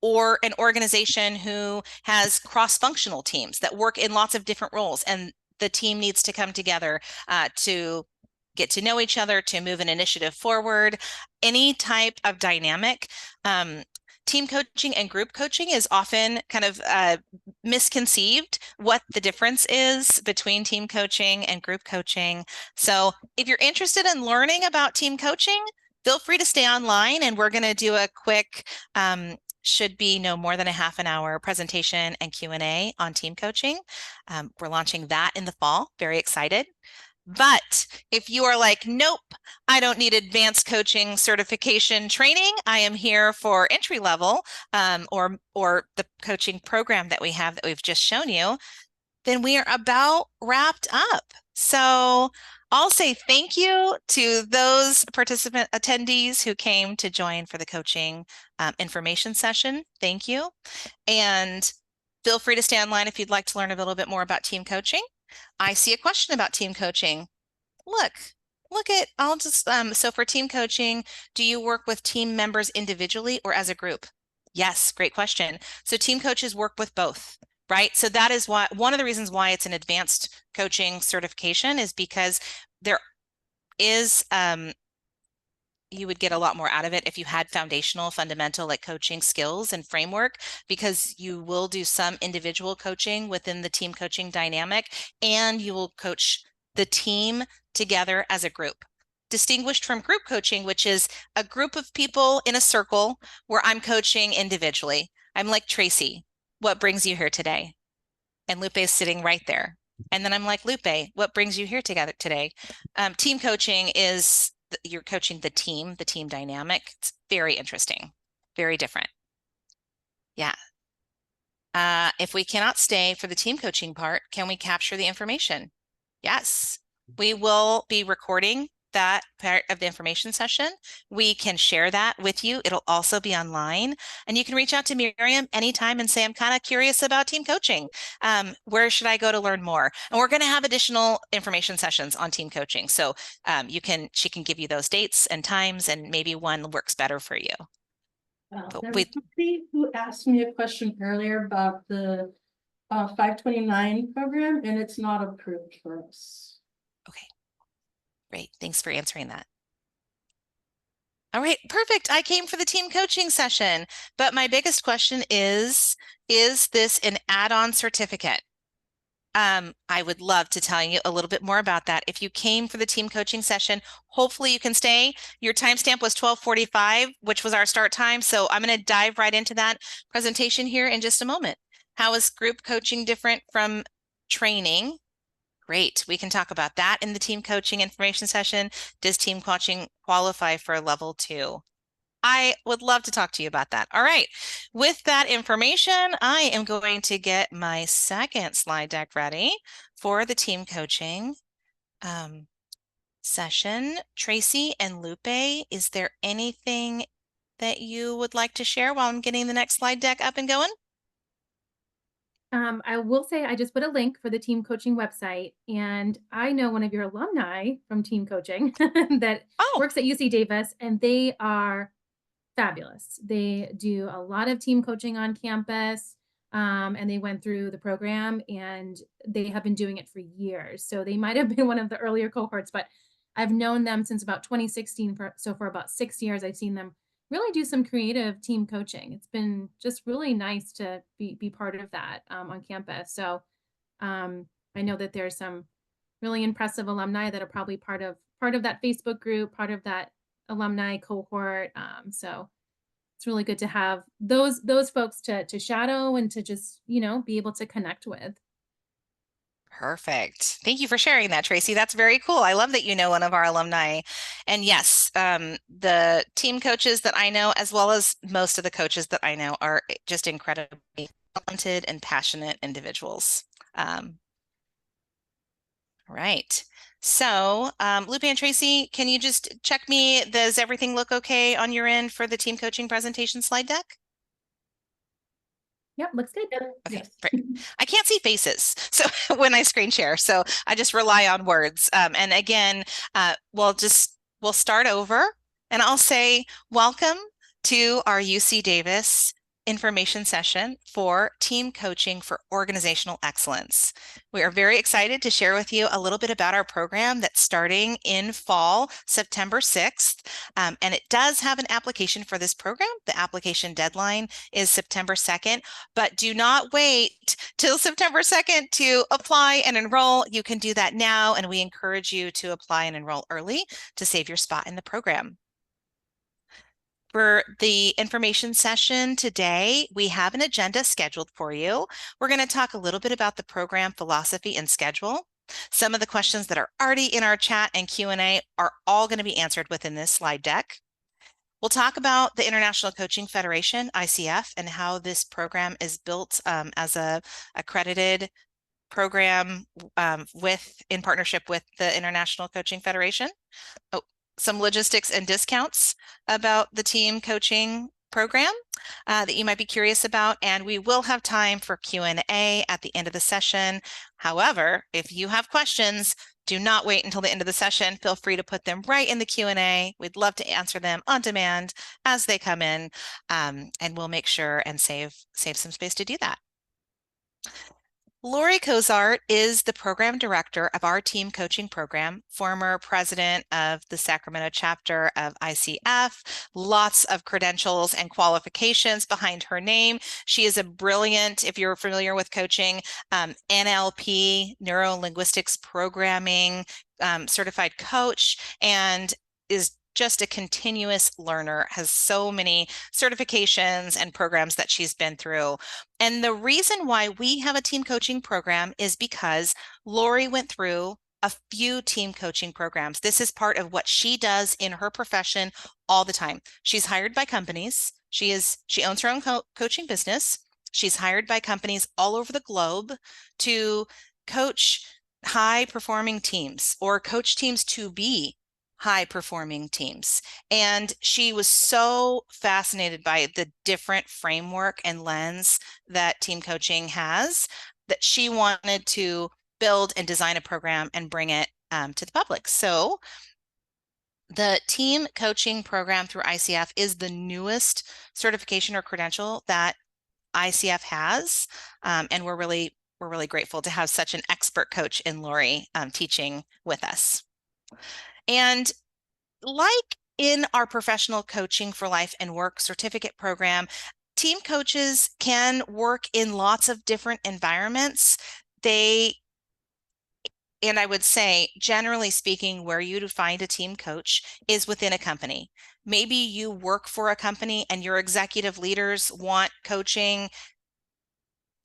or an organization who has cross-functional teams that work in lots of different roles, and the team needs to come together to get to know each other, to move an initiative forward, any type of dynamic. Team coaching and group coaching is often kind of misconceived what the difference is between team coaching and group coaching. So if you're interested in learning about team coaching, feel free to stay online, and we're going to do a quick, should be no more than a half an hour presentation and Q&A on team coaching. We're launching that in the fall. Very excited. But if you are like, nope, I don't need advanced coaching certification training, I am here for entry level, or the coaching program that we have that we've just shown you, then we are about wrapped up. So I'll say thank you to those participant attendees who came to join for the coaching information session. Thank you. And feel free to stay online if you'd like to learn a little bit more about team coaching. I see a question about team coaching. I'll just, so for team coaching, do you work with team members individually or as a group? Yes, great question. So team coaches work with both, right? So that is why, one of the reasons why it's an advanced coaching certification is because there is, you would get a lot more out of it if you had foundational, fundamental, like coaching skills and framework, because you will do some individual coaching within the team coaching dynamic, and you will coach the team together as a group. Distinguished from group coaching, which is a group of people in a circle where I'm coaching individually. I'm like, Tracy, what brings you here today? And Lupe is sitting right there. And then I'm like, Lupe, what brings you here together today? Team coaching is you're coaching the team dynamic. It's very interesting, very different. Yeah. If we cannot stay for the team coaching part, can we capture the information? Yes, we will be recording that part of the information session. We can share that with you. It'll also be online, and you can reach out to Miriam anytime and say, I'm kind of curious about team coaching. Where should I go to learn more? And we're going to have additional information sessions on team coaching. So she can give you those dates and times, and maybe one works better for you. There was somebody who asked me a question earlier about the 529 program, and it's not approved for us. Okay, great. Thanks for answering that. All right, perfect. I came for the team coaching session, but my biggest question is this an add-on certificate? I would love to tell you a little bit more about that. If you came for the team coaching session, hopefully you can stay. Your timestamp was 12:45, which was our start time. So I'm going to dive right into that presentation here in just a moment. How is group coaching different from training? Great. We can talk about that in the team coaching information session. Does team coaching qualify for level 2? I would love to talk to you about that. All right. With that information, I am going to get my second slide deck ready for the team coaching session. Tracy and Lupe, is there anything that you would like to share while I'm getting the next slide deck up and going? I will say I just put a link for the team coaching website, and I know one of your alumni from team coaching that works at UC Davis, and they are fabulous. They do a lot of team coaching on campus, and they went through the program, and they have been doing it for years. So they might have been one of the earlier cohorts, but I've known them since about 2016. So for about 6 years, I've seen them really do some creative team coaching. It's been just really nice to be part of that on campus. So I know that there's some really impressive alumni that are probably part of that Facebook group, part of that alumni cohort. So it's really good to have those folks to shadow and to just, be able to connect with. Perfect. Thank you for sharing that, Tracy. That's very cool. I love that you know one of our alumni. And yes, the team coaches that I know, as well as most of the coaches that I know, are just incredibly talented and passionate individuals. Right. So, Lupe and Tracy, can you just check me? Does everything look okay on your end for the team coaching presentation slide deck? Yep, looks good. Okay, Yes. great. I can't see faces so when I screen share, so I just rely on words. And again, we'll start over, and I'll say welcome to our UC Davis information session for team coaching for organizational excellence. We are very excited to share with you a little bit about our program that's starting in fall, September 6th. And it does have an application for this program. The application deadline is September 2nd, but do not wait till September 2nd to apply and enroll. You can do that now, and we encourage you to apply and enroll early to save your spot in the program. For the information session today, we have an agenda scheduled for you. We're going to talk a little bit about the program philosophy and schedule. Some of the questions that are already in our chat and Q&A are all going to be answered within this slide deck. We'll talk about the International Coaching Federation, ICF, and how this program is built as a accredited program in partnership with the International Coaching Federation. Some logistics and discounts about the team coaching program that you might be curious about, and we will have time for Q&A at the end of the session. However, if you have questions, do not wait until the end of the session. Feel free to put them right in the Q&A. We'd love to answer them on demand as they come in, and we'll make sure and save some space to do that. Lori Cozart is the program director of our team coaching program, former president of the Sacramento chapter of ICF, lots of credentials and qualifications behind her name. She is a brilliant, if you're familiar with coaching, NLP, neuro-linguistics programming, certified coach, and is just a continuous learner, has so many certifications and programs that she's been through. And the reason why we have a team coaching program is because Lori went through a few team coaching programs. This is part of what she does in her profession all the time. She's hired by companies. She owns her own coaching business. She's hired by companies all over the globe to coach high-performing teams or coach teams to be high-performing teams. And she was so fascinated by the different framework and lens that team coaching has that she wanted to build and design a program and bring it to the public. So the team coaching program through ICF is the newest certification or credential that ICF has. And we're really grateful to have such an expert coach in Lori teaching with us. And like in our professional coaching for life and work certificate program, team coaches can work in lots of different environments. And I would say, generally speaking, where you'd find a team coach is within a company. Maybe you work for a company and your executive leaders want coaching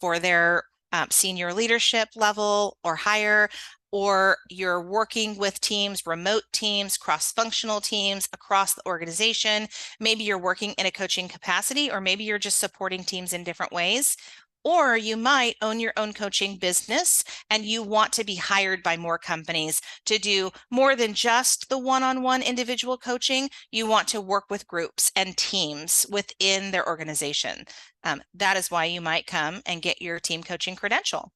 for their senior leadership level or higher, or you're working with teams, remote teams, cross-functional teams across the organization. Maybe you're working in a coaching capacity, or maybe you're just supporting teams in different ways. Or you might own your own coaching business and you want to be hired by more companies to do more than just the one-on-one individual coaching. You want to work with groups and teams within their organization. That is why you might come and get your team coaching credential.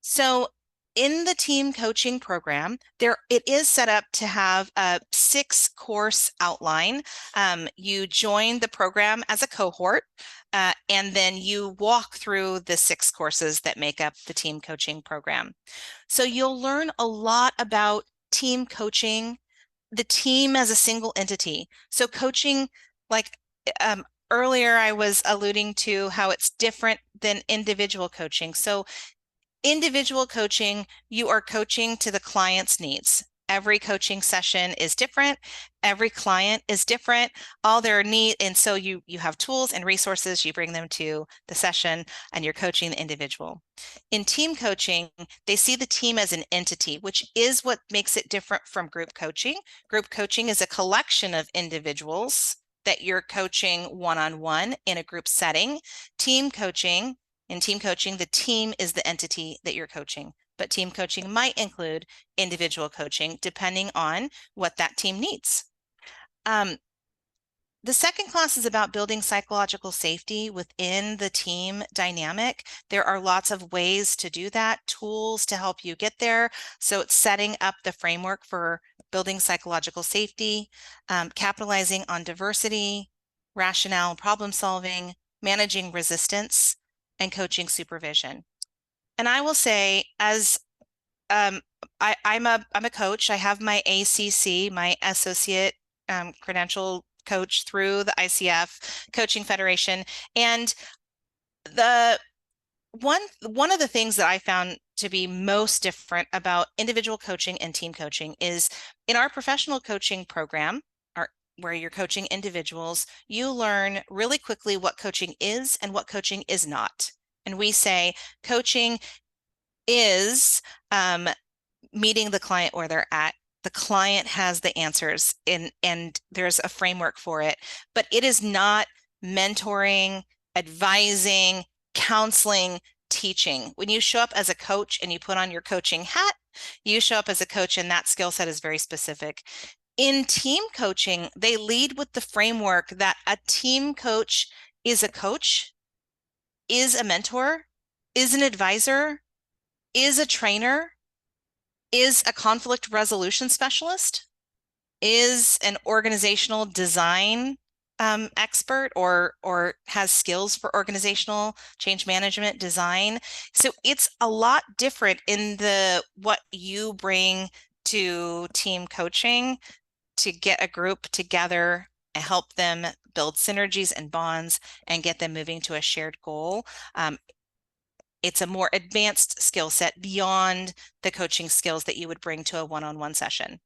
So in the team coaching program, it is set up to have a 6-course outline. You join the program as a cohort, and then you walk through the 6 courses that make up the team coaching program. So you'll learn a lot about team coaching, the team as a single entity. So coaching, like earlier I was alluding to how it's different than individual coaching. So individual coaching, you are coaching to the client's needs. Every coaching session is different. Every client is different, all their needs. And so you have tools and resources, you bring them to the session and you're coaching the individual. In team coaching, they see the team as an entity, which is what makes it different from group coaching. Group coaching is a collection of individuals that you're coaching one-on-one in a group setting. In team coaching, the team is the entity that you're coaching, but team coaching might include individual coaching depending on what that team needs. The second class is about building psychological safety within the team dynamic. There are lots of ways to do that, tools to help you get there. So it's setting up the framework for building psychological safety, capitalizing on diversity, rationale, problem solving, managing resistance, and coaching supervision. And I will say, as I'm a coach. I have my ACC, my associate credential coach through the ICF Coaching Federation. And the one of the things that I found to be most different about individual coaching and team coaching is in our professional coaching program, where you're coaching individuals, you learn really quickly what coaching is and what coaching is not. And we say coaching is meeting the client where they're at. The client has the answers and there's a framework for it, but it is not mentoring, advising, counseling, teaching. When you show up as a coach and you put on your coaching hat, you show up as a coach and that skill set is very specific. In team coaching, they lead with the framework that a team coach, is a mentor, is an advisor, is a trainer, is a conflict resolution specialist, is an organizational design expert, or has skills for organizational change management design. So it's a lot different in what you bring to team coaching to get a group together and help them build synergies and bonds and get them moving to a shared goal. It's a more advanced skill set beyond the coaching skills that you would bring to a one-on-one session.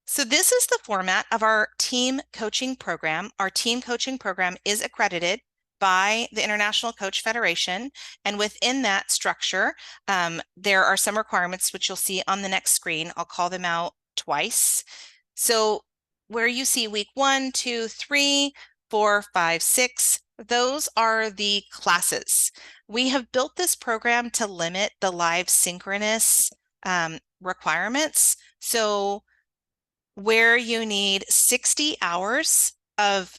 So this is the format of our team coaching program. Our team coaching program is accredited by the International Coach Federation. And within that structure, there are some requirements, which you'll see on the next screen. I'll call them out twice. So where you see week 1, 2, 3, 4, 5, 6, those are the classes. We have built this program to limit the live synchronous requirements. So where you need 60 hours of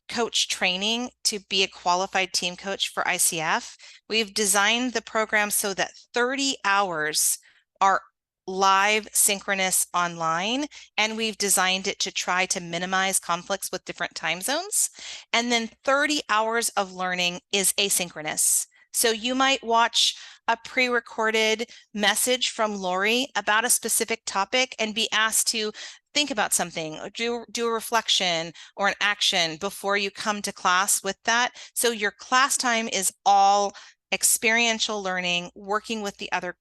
coach training to be a qualified team coach for ICF, we've designed the program so that 30 hours are live synchronous online, and we've designed it to try to minimize conflicts with different time zones. And then 30 hours of learning is asynchronous. So you might watch a pre-recorded message from Lori about a specific topic and be asked to think about something, or do a reflection or an action before you come to class with that. So your class time is all experiential learning, working with the other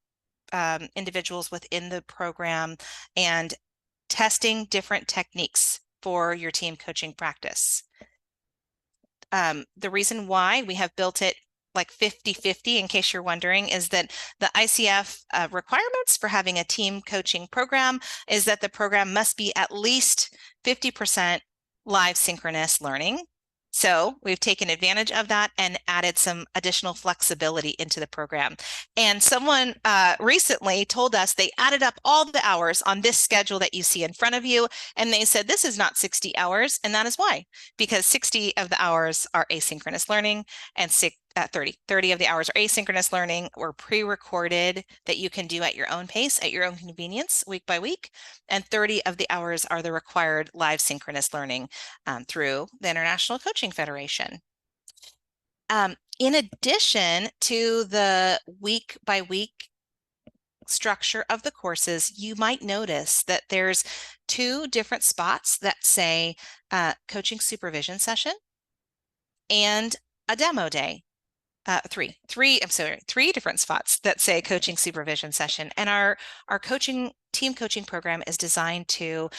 individuals within the program and testing different techniques for your team coaching practice. The reason why we have built it like 50-50, in case you're wondering, is that the ICF requirements for having a team coaching program is that the program must be at least 50% live synchronous learning. So we've taken advantage of that and added some additional flexibility into the program. And someone recently told us they added up all the hours on this schedule that you see in front of you, and they said this is not 60 hours, and that is why, because 60 of the hours are asynchronous learning and 30 of the hours are asynchronous learning or pre-recorded that you can do at your own pace, at your own convenience, week by week. And 30 of the hours are the required live synchronous learning through the International Coaching Federation. In addition to the week by week structure of the courses, you might notice that there's 2 different spots that say coaching supervision session and a demo day. Three different spots that say coaching supervision session. And our team coaching program is designed to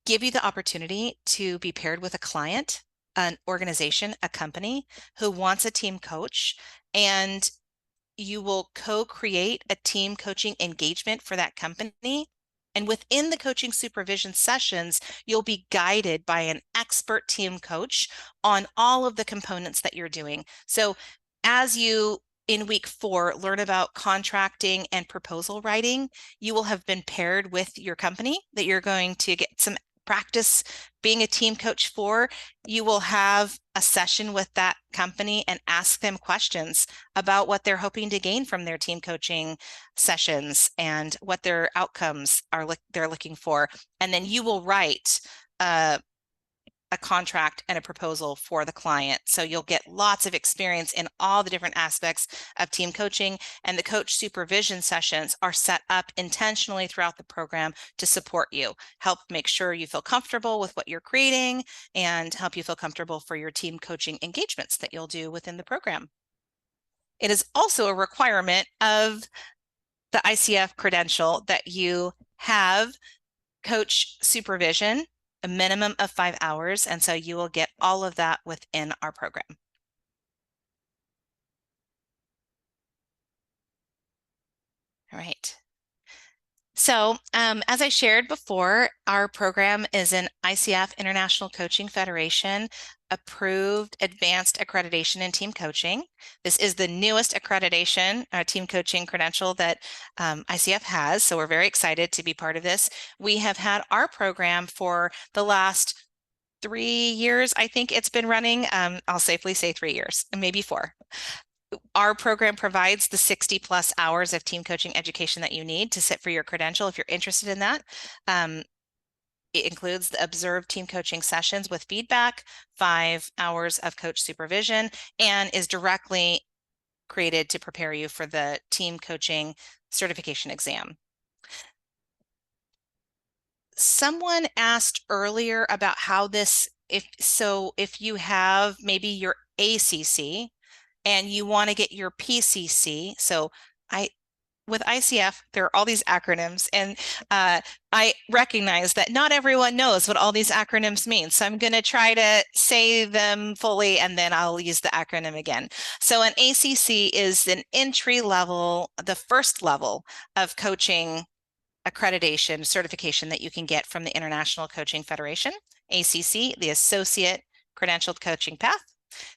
give you the opportunity to be paired with a client, an organization, a company who wants a team coach, and you will co-create a team coaching engagement for that company. And within the coaching supervision sessions, you'll be guided by an expert team coach on all of the components that you're doing. So as you, in week 4, learn about contracting and proposal writing, you will have been paired with your company that you're going to get some practice being a team coach for. You will have a session with that company and ask them questions about what they're hoping to gain from their team coaching sessions and what their outcomes are they're looking for. And then you will write a contract and a proposal for the client. So you'll get lots of experience in all the different aspects of team coaching, and the coach supervision sessions are set up intentionally throughout the program to support you, help make sure you feel comfortable with what you're creating, and help you feel comfortable for your team coaching engagements that you'll do within the program. It is also a requirement of the ICF credential that you have coach supervision, a minimum of 5 hours. And so you will get all of that within our program. All right. So as I shared before, our program is an ICF International Coaching Federation approved advanced accreditation in team coaching. This is the newest accreditation, team coaching credential that ICF has. So we're very excited to be part of this. We have had our program for the last 3 years. I think it's been running. I'll safely say 3 years, maybe 4. Our program provides the 60+ hours of team coaching education that you need to sit for your credential if you're interested in that. It includes the observed team coaching sessions with feedback, 5 hours of coach supervision, and is directly created to prepare you for the team coaching certification exam. Someone asked earlier about how this, if you have maybe your ACC and you want to get your PCC. So with ICF, there are all these acronyms, and I recognize that not everyone knows what all these acronyms mean. So I'm going to try to say them fully, and then I'll use the acronym again. So an ACC is an entry level, the first level of coaching accreditation certification that you can get from the International Coaching Federation. ACC, the Associate Credentialed Coaching Path.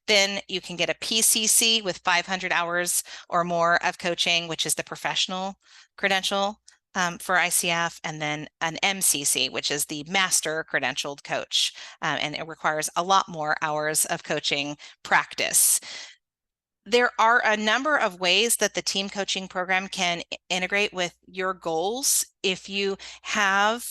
Then you can get a PCC with 500 hours or more of coaching, which is the professional credential for ICF, and then an MCC, which is the Master Credentialed Coach, and it requires a lot more hours of coaching practice. There are a number of ways that the team coaching program can integrate with your goals. If you have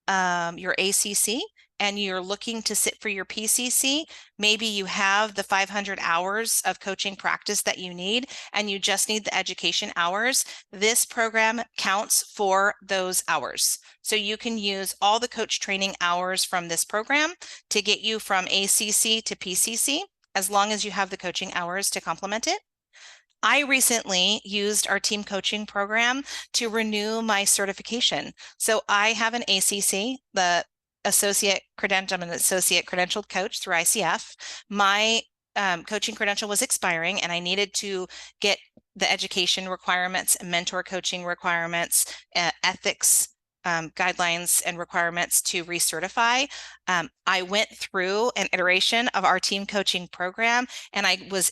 your ACC and you're looking to sit for your PCC, maybe you have the 500 hours of coaching practice that you need and you just need the education hours. This program counts for those hours. So you can use all the coach training hours from this program to get you from ACC to PCC, as long as you have the coaching hours to complement it. I recently used our team coaching program to renew my certification. So I have an ACC, the associate credential. I'm an associate credentialed coach through ICF. My coaching credential was expiring, and I needed to get the education requirements, mentor coaching requirements, ethics guidelines and requirements to recertify. I went through an iteration of our team coaching program, and I was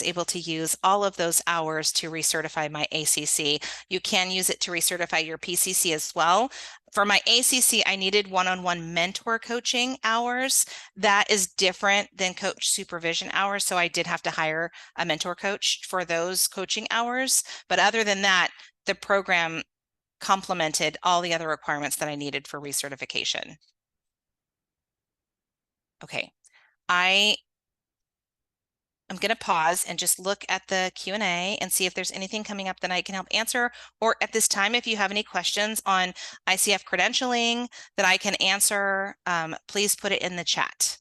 able to use all of those hours to recertify my ACC. You can use it to recertify your PCC as well. For my ACC, I needed one-on-one mentor coaching hours. That is different than coach supervision hours. So I did have to hire a mentor coach for those coaching hours. But other than that, the program complemented all the other requirements that I needed for recertification. Okay, I'm going to pause and just look at the Q&A and see if there's anything coming up that I can help answer. Or at this time, if you have any questions on ICF credentialing that I can answer, please put it in the chat.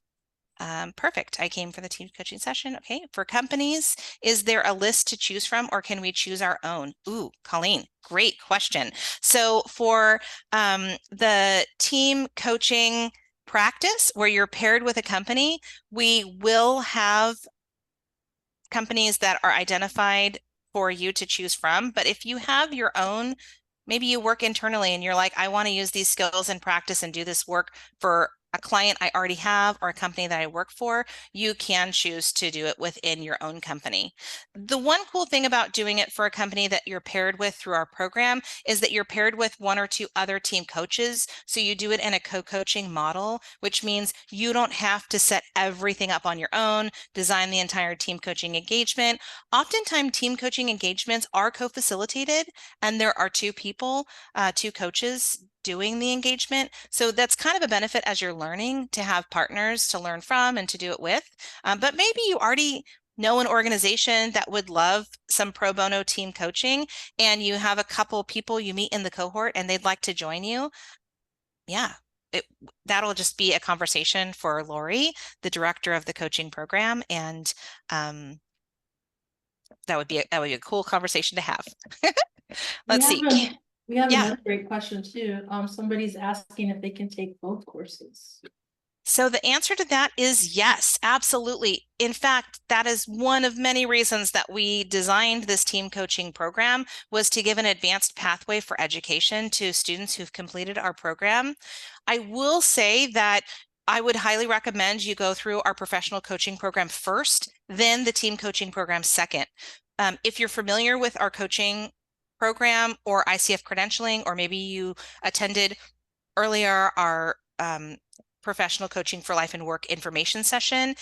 Perfect. I came for the team coaching session. Okay. For companies, is there a list to choose from, or can we choose our own? Ooh, Colleen, great question. So for the team coaching practice where you're paired with a company, we will have companies that are identified for you to choose from. But if you have your own, maybe you work internally and you're like, I want to use these skills and practice and do this work for a client I already have or a company that I work for, you can choose to do it within your own company. The one cool thing about doing it for a company that you're paired with through our program is that you're paired with 1 or 2 other team coaches. So you do it in a co-coaching model, which means you don't have to set everything up on your own, design the entire team coaching engagement. Oftentimes team coaching engagements are co-facilitated, and there are 2 people, 2 coaches doing the engagement. So that's kind of a benefit as you're learning to have partners to learn from and to do it with. But maybe you already know an organization that would love some pro bono team coaching, and you have a couple people you meet in the cohort and they'd like to join you. Yeah, that'll just be a conversation for Lori, the director of the coaching program, and that would be a cool conversation to have. Let's see. We have Yeah. another great question too. Somebody's asking if they can take both courses. So the answer to that is yes, absolutely. In fact, that is one of many reasons that we designed this team coaching program, was to give an advanced pathway for education to students who've completed our program. I will say that I would highly recommend you go through our professional coaching program first, then the team coaching program second. If you're familiar with our coaching program or ICF credentialing, or maybe you attended earlier our professional coaching for life and work information session,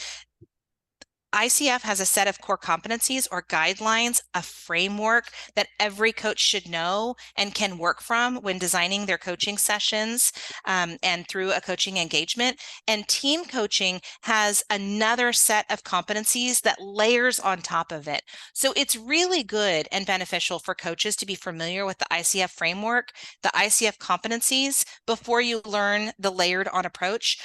ICF has a set of core competencies or guidelines, a framework that every coach should know and can work from when designing their coaching sessions and through a coaching engagement. And team coaching has another set of competencies that layers on top of it. So it's really good and beneficial for coaches to be familiar with the ICF framework, the ICF competencies, before you learn the layered on approach.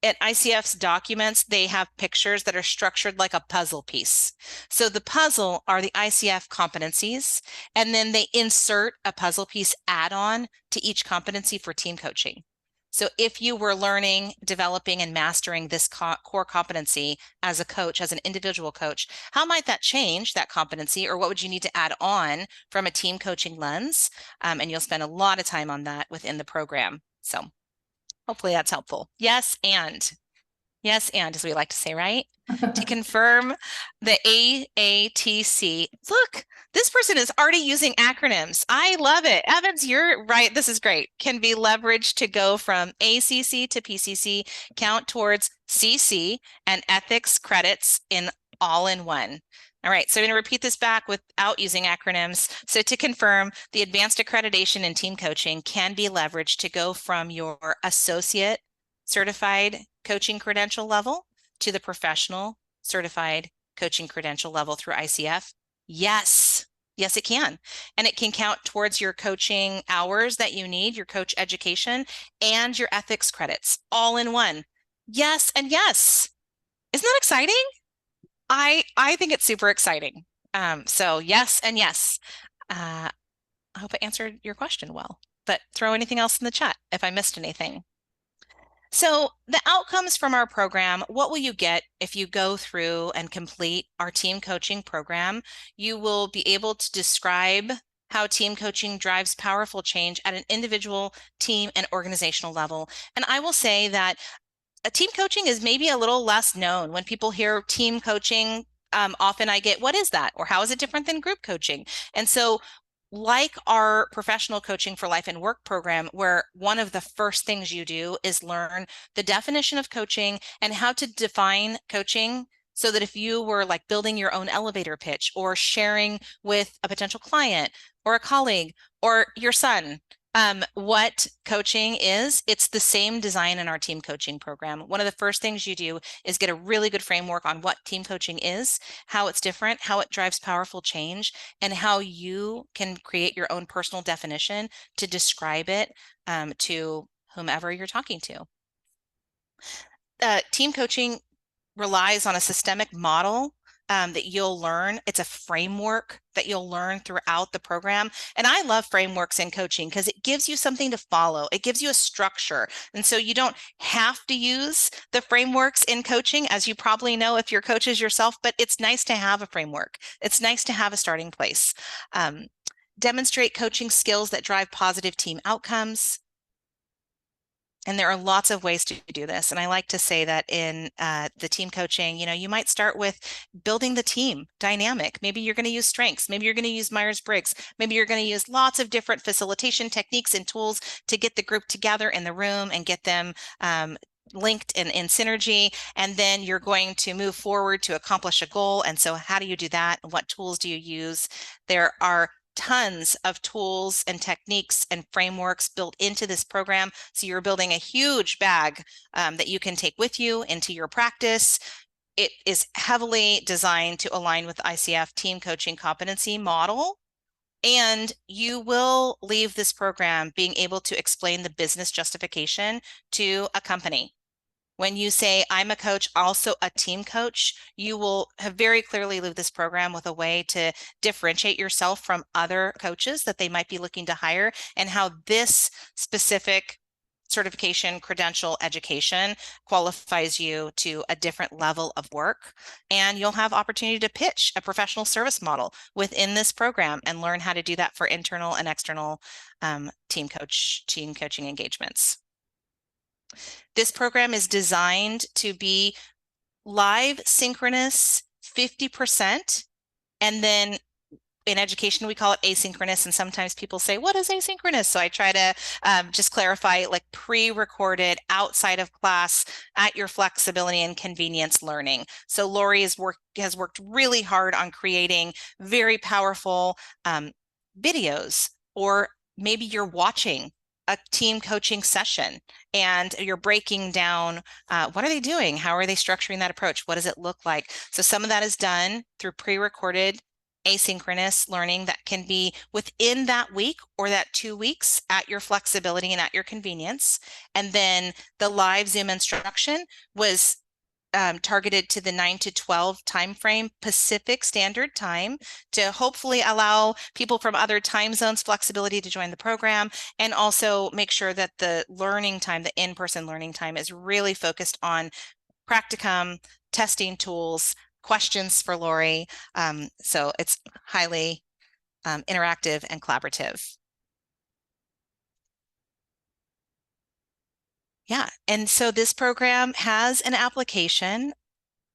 At ICF's documents, they have pictures that are structured like a puzzle piece. So the puzzle are the ICF competencies, and then they insert a puzzle piece add-on to each competency for team coaching. So if you were learning, developing, and mastering this core competency as a coach, as an individual coach, how might that change that competency, or what would you need to add on from a team coaching lens? And you'll spend a lot of time on that within the program. So hopefully that's helpful. Yes, and as we like to say, right? To confirm the AATC. Look, this person is already using acronyms. I love it. Evans, you're right. This is great. Can be leveraged to go from ACC to PCC, count towards CC and ethics credits in all in one. All right, so I'm going to repeat this back without using acronyms. So to confirm, the advanced accreditation in team coaching can be leveraged to go from your associate certified coaching credential level to the professional certified coaching credential level through ICF. Yes, it can. And it can count towards your coaching hours that you need, your coach education, and your ethics credits all in one. Yes, and yes. Isn't that exciting? I think it's super exciting. So yes, and yes. I hope I answered your question well, but throw anything else in the chat if I missed anything. So the outcomes from our program, what will you get if you go through and complete our team coaching program? You will be able to describe how team coaching drives powerful change at an individual, team, and organizational level. And I will say that team coaching is maybe a little less known. When people hear team coaching, often I get, what is that? Or how is it different than group coaching? And so like our professional coaching for life and work program, where one of the first things you do is learn the definition of coaching and how to define coaching, so that if you were like building your own elevator pitch or sharing with a potential client or a colleague or your son, what coaching is, it's the same design in our team coaching program. One of the first things you do is get a really good framework on what team coaching is, how it's different, how it drives powerful change, and how you can create your own personal definition to describe it to whomever you're talking to. Team coaching relies on a systemic model that you'll learn. It's a framework that you'll learn throughout the program. And I love frameworks in coaching because it gives you something to follow. It gives you a structure. And so you don't have to use the frameworks in coaching, as you probably know if you're coaches yourself, but it's nice to have a framework. It's nice to have a starting place. Demonstrate coaching skills that drive positive team outcomes. And there are lots of ways to do this. And I like to say that in the team coaching, you might start with building the team dynamic. Maybe you're going to use strengths. Maybe you're going to use Myers-Briggs. Maybe you're going to use lots of different facilitation techniques and tools to get the group together in the room and get them linked in synergy. And then you're going to move forward to accomplish a goal. And so how do you do that? What tools do you use? There are tons of tools and techniques and frameworks built into this program. So you're building a huge bag that you can take with you into your practice. It is heavily designed to align with the ICF team coaching competency model. And you will leave this program being able to explain the business justification to a company. When you say, I'm a coach, also a team coach, you will have very clearly lived this program with a way to differentiate yourself from other coaches that they might be looking to hire, and how this specific certification, credential, education qualifies you to a different level of work. And you'll have opportunity to pitch a professional service model within this program and learn how to do that for internal and external team coaching engagements. This program is designed to be live synchronous 50%, and then in education, we call it asynchronous, and sometimes people say, what is asynchronous? So I try to just clarify, like pre-recorded outside of class at your flexibility and convenience learning. So Lori has worked really hard on creating very powerful videos, or maybe you're watching a team coaching session and you're breaking down what are they doing? How are they structuring that approach? What does it look like? So some of that is done through pre-recorded asynchronous learning that can be within that week or that 2 weeks at your flexibility and at your convenience. And then the live Zoom instruction was targeted to the 9 to 12 timeframe Pacific Standard Time to hopefully allow people from other time zones flexibility to join the program, and also make sure that the learning time, the in-person learning time, is really focused on practicum, testing tools, questions for Lori. So it's highly interactive and collaborative. Yeah, and so this program has an application.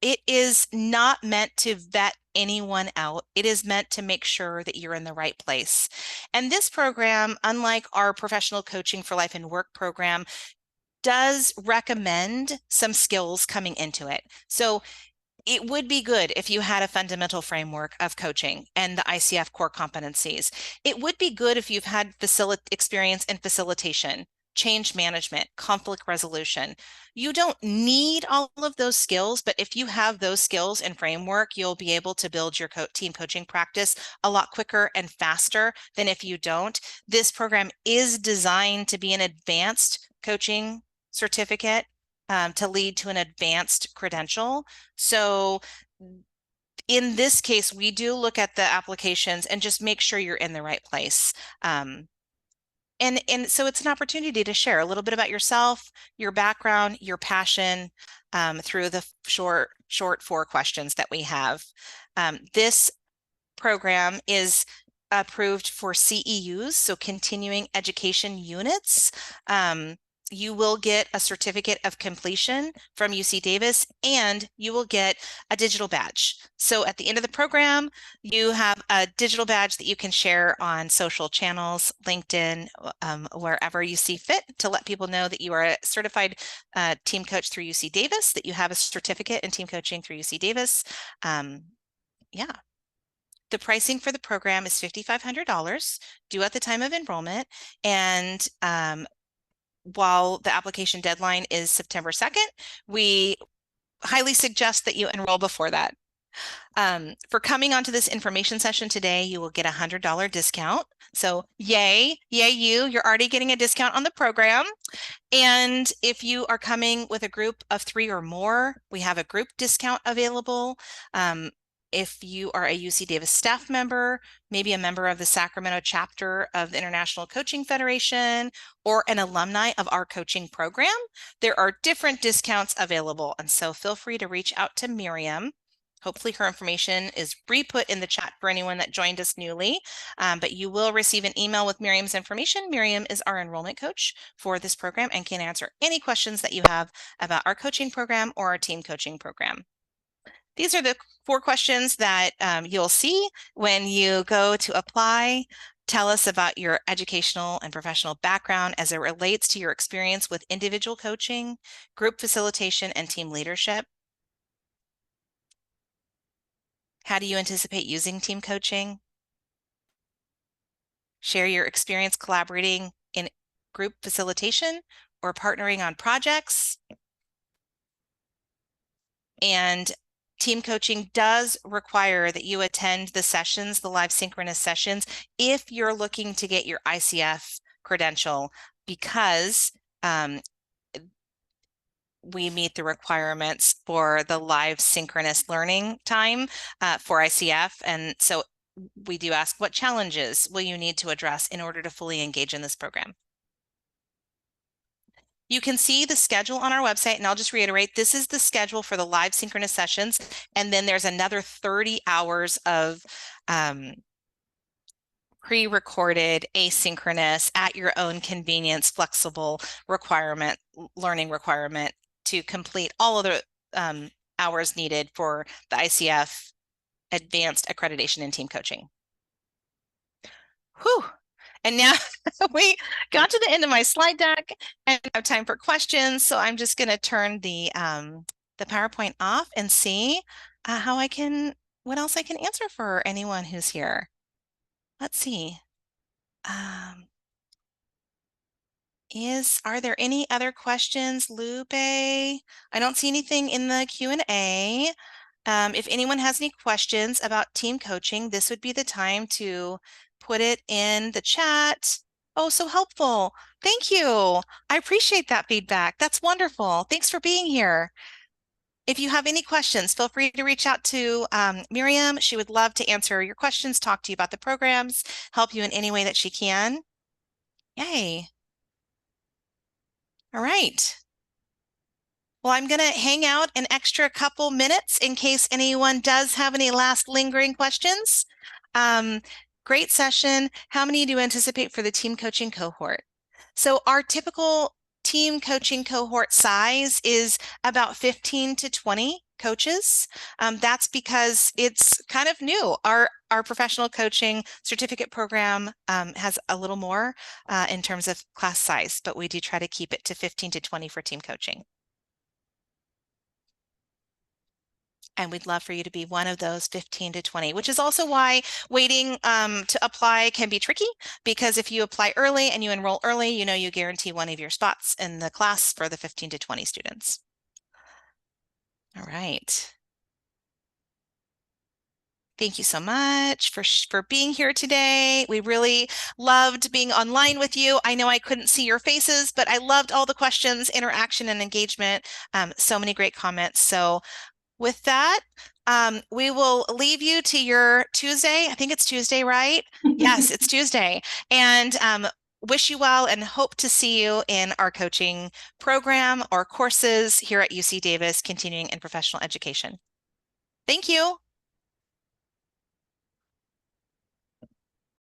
It is not meant to vet anyone out. It is meant to make sure that you're in the right place. And this program, unlike our professional coaching for life and work program, does recommend some skills coming into it. So it would be good if you had a fundamental framework of coaching and the ICF core competencies. It would be good if you've had experience in facilitation, change management, conflict resolution. You don't need all of those skills, but if you have those skills and framework, you'll be able to build your team coaching practice a lot quicker and faster than if you don't. This program is designed to be an advanced coaching certificate, to lead to an advanced credential. So in this case, we do look at the applications and just make sure you're in the right place. And so it's an opportunity to share a little bit about yourself, your background, your passion, through the short 4 questions that we have. This program is approved for CEUs, so continuing education units. You will get a certificate of completion from UC Davis, and you will get a digital badge. So at the end of the program, you have a digital badge that you can share on social channels, LinkedIn, wherever you see fit, to let people know that you are a certified team coach through UC Davis, that you have a certificate in team coaching through UC Davis. Yeah. The pricing for the program is $5,500 due at the time of enrollment. And while the application deadline is September 2nd, we highly suggest that you enroll before that. For coming onto this information session today, you will get a $100 discount. So yay you're already getting a discount on the program. And if you are coming with a group of 3 or more, we have a group discount available. If you are a UC Davis staff member, maybe a member of the Sacramento chapter of the International Coaching Federation, or an alumni of our coaching program, there are different discounts available. And so feel free to reach out to Miriam. Hopefully her information is re-put in the chat for anyone that joined us newly, but you will receive an email with Miriam's information. Miriam is our enrollment coach for this program and can answer any questions that you have about our coaching program or our team coaching program. These are the 4 questions that you'll see when you go to apply. Tell us about your educational and professional background as it relates to your experience with individual coaching, group facilitation, and team leadership. How do you anticipate using team coaching? share your experience collaborating in group facilitation or partnering on projects. And team coaching does require that you attend the sessions, the live synchronous sessions, if you're looking to get your ICF credential, because we meet the requirements for the live synchronous learning time for ICF. And so we do ask, what challenges will you need to address in order to fully engage in this program? You can see the schedule on our website, and I'll just reiterate, this is the schedule for the live synchronous sessions. And then there's another 30 hours of pre-recorded, asynchronous, at your own convenience, flexible learning requirement to complete all of the hours needed for the ICF Advanced Accreditation in Team Coaching. Whew. And now we got to the end of my slide deck and have time for questions. So I'm just going to turn the PowerPoint off and see what else I can answer for anyone who's here. Let's see. Are there any other questions, Lupe? I don't see anything in the Q&A. If anyone has any questions about team coaching, this would be the time to put it in the chat. Oh, so helpful. Thank you. I appreciate that feedback. That's wonderful. Thanks for being here. If you have any questions, feel free to reach out to Miriam. She would love to answer your questions, talk to you about the programs, help you in any way that she can. Yay. All right. Well, I'm going to hang out an extra couple minutes in case anyone does have any last lingering questions. Great session. How many do you anticipate for the team coaching cohort? So our typical team coaching cohort size is about 15 to 20 coaches. That's because it's kind of new. Our professional coaching certificate program has a little more in terms of class size, but we do try to keep it to 15 to 20 for team coaching. And we'd love for you to be one of those 15 to 20, which is also why waiting to apply can be tricky, because if you apply early and you enroll early, you guarantee one of your spots in the class for the 15 to 20 students. All right. Thank you so much for being here today. We really loved being online with you. I know I couldn't see your faces, but I loved all the questions, interaction, and engagement. So many great comments. So with that, we will leave you to your Tuesday. I think it's Tuesday, right? Yes, it's Tuesday. And wish you well and hope to see you in our coaching program or courses here at UC Davis Continuing in Professional Education. Thank you.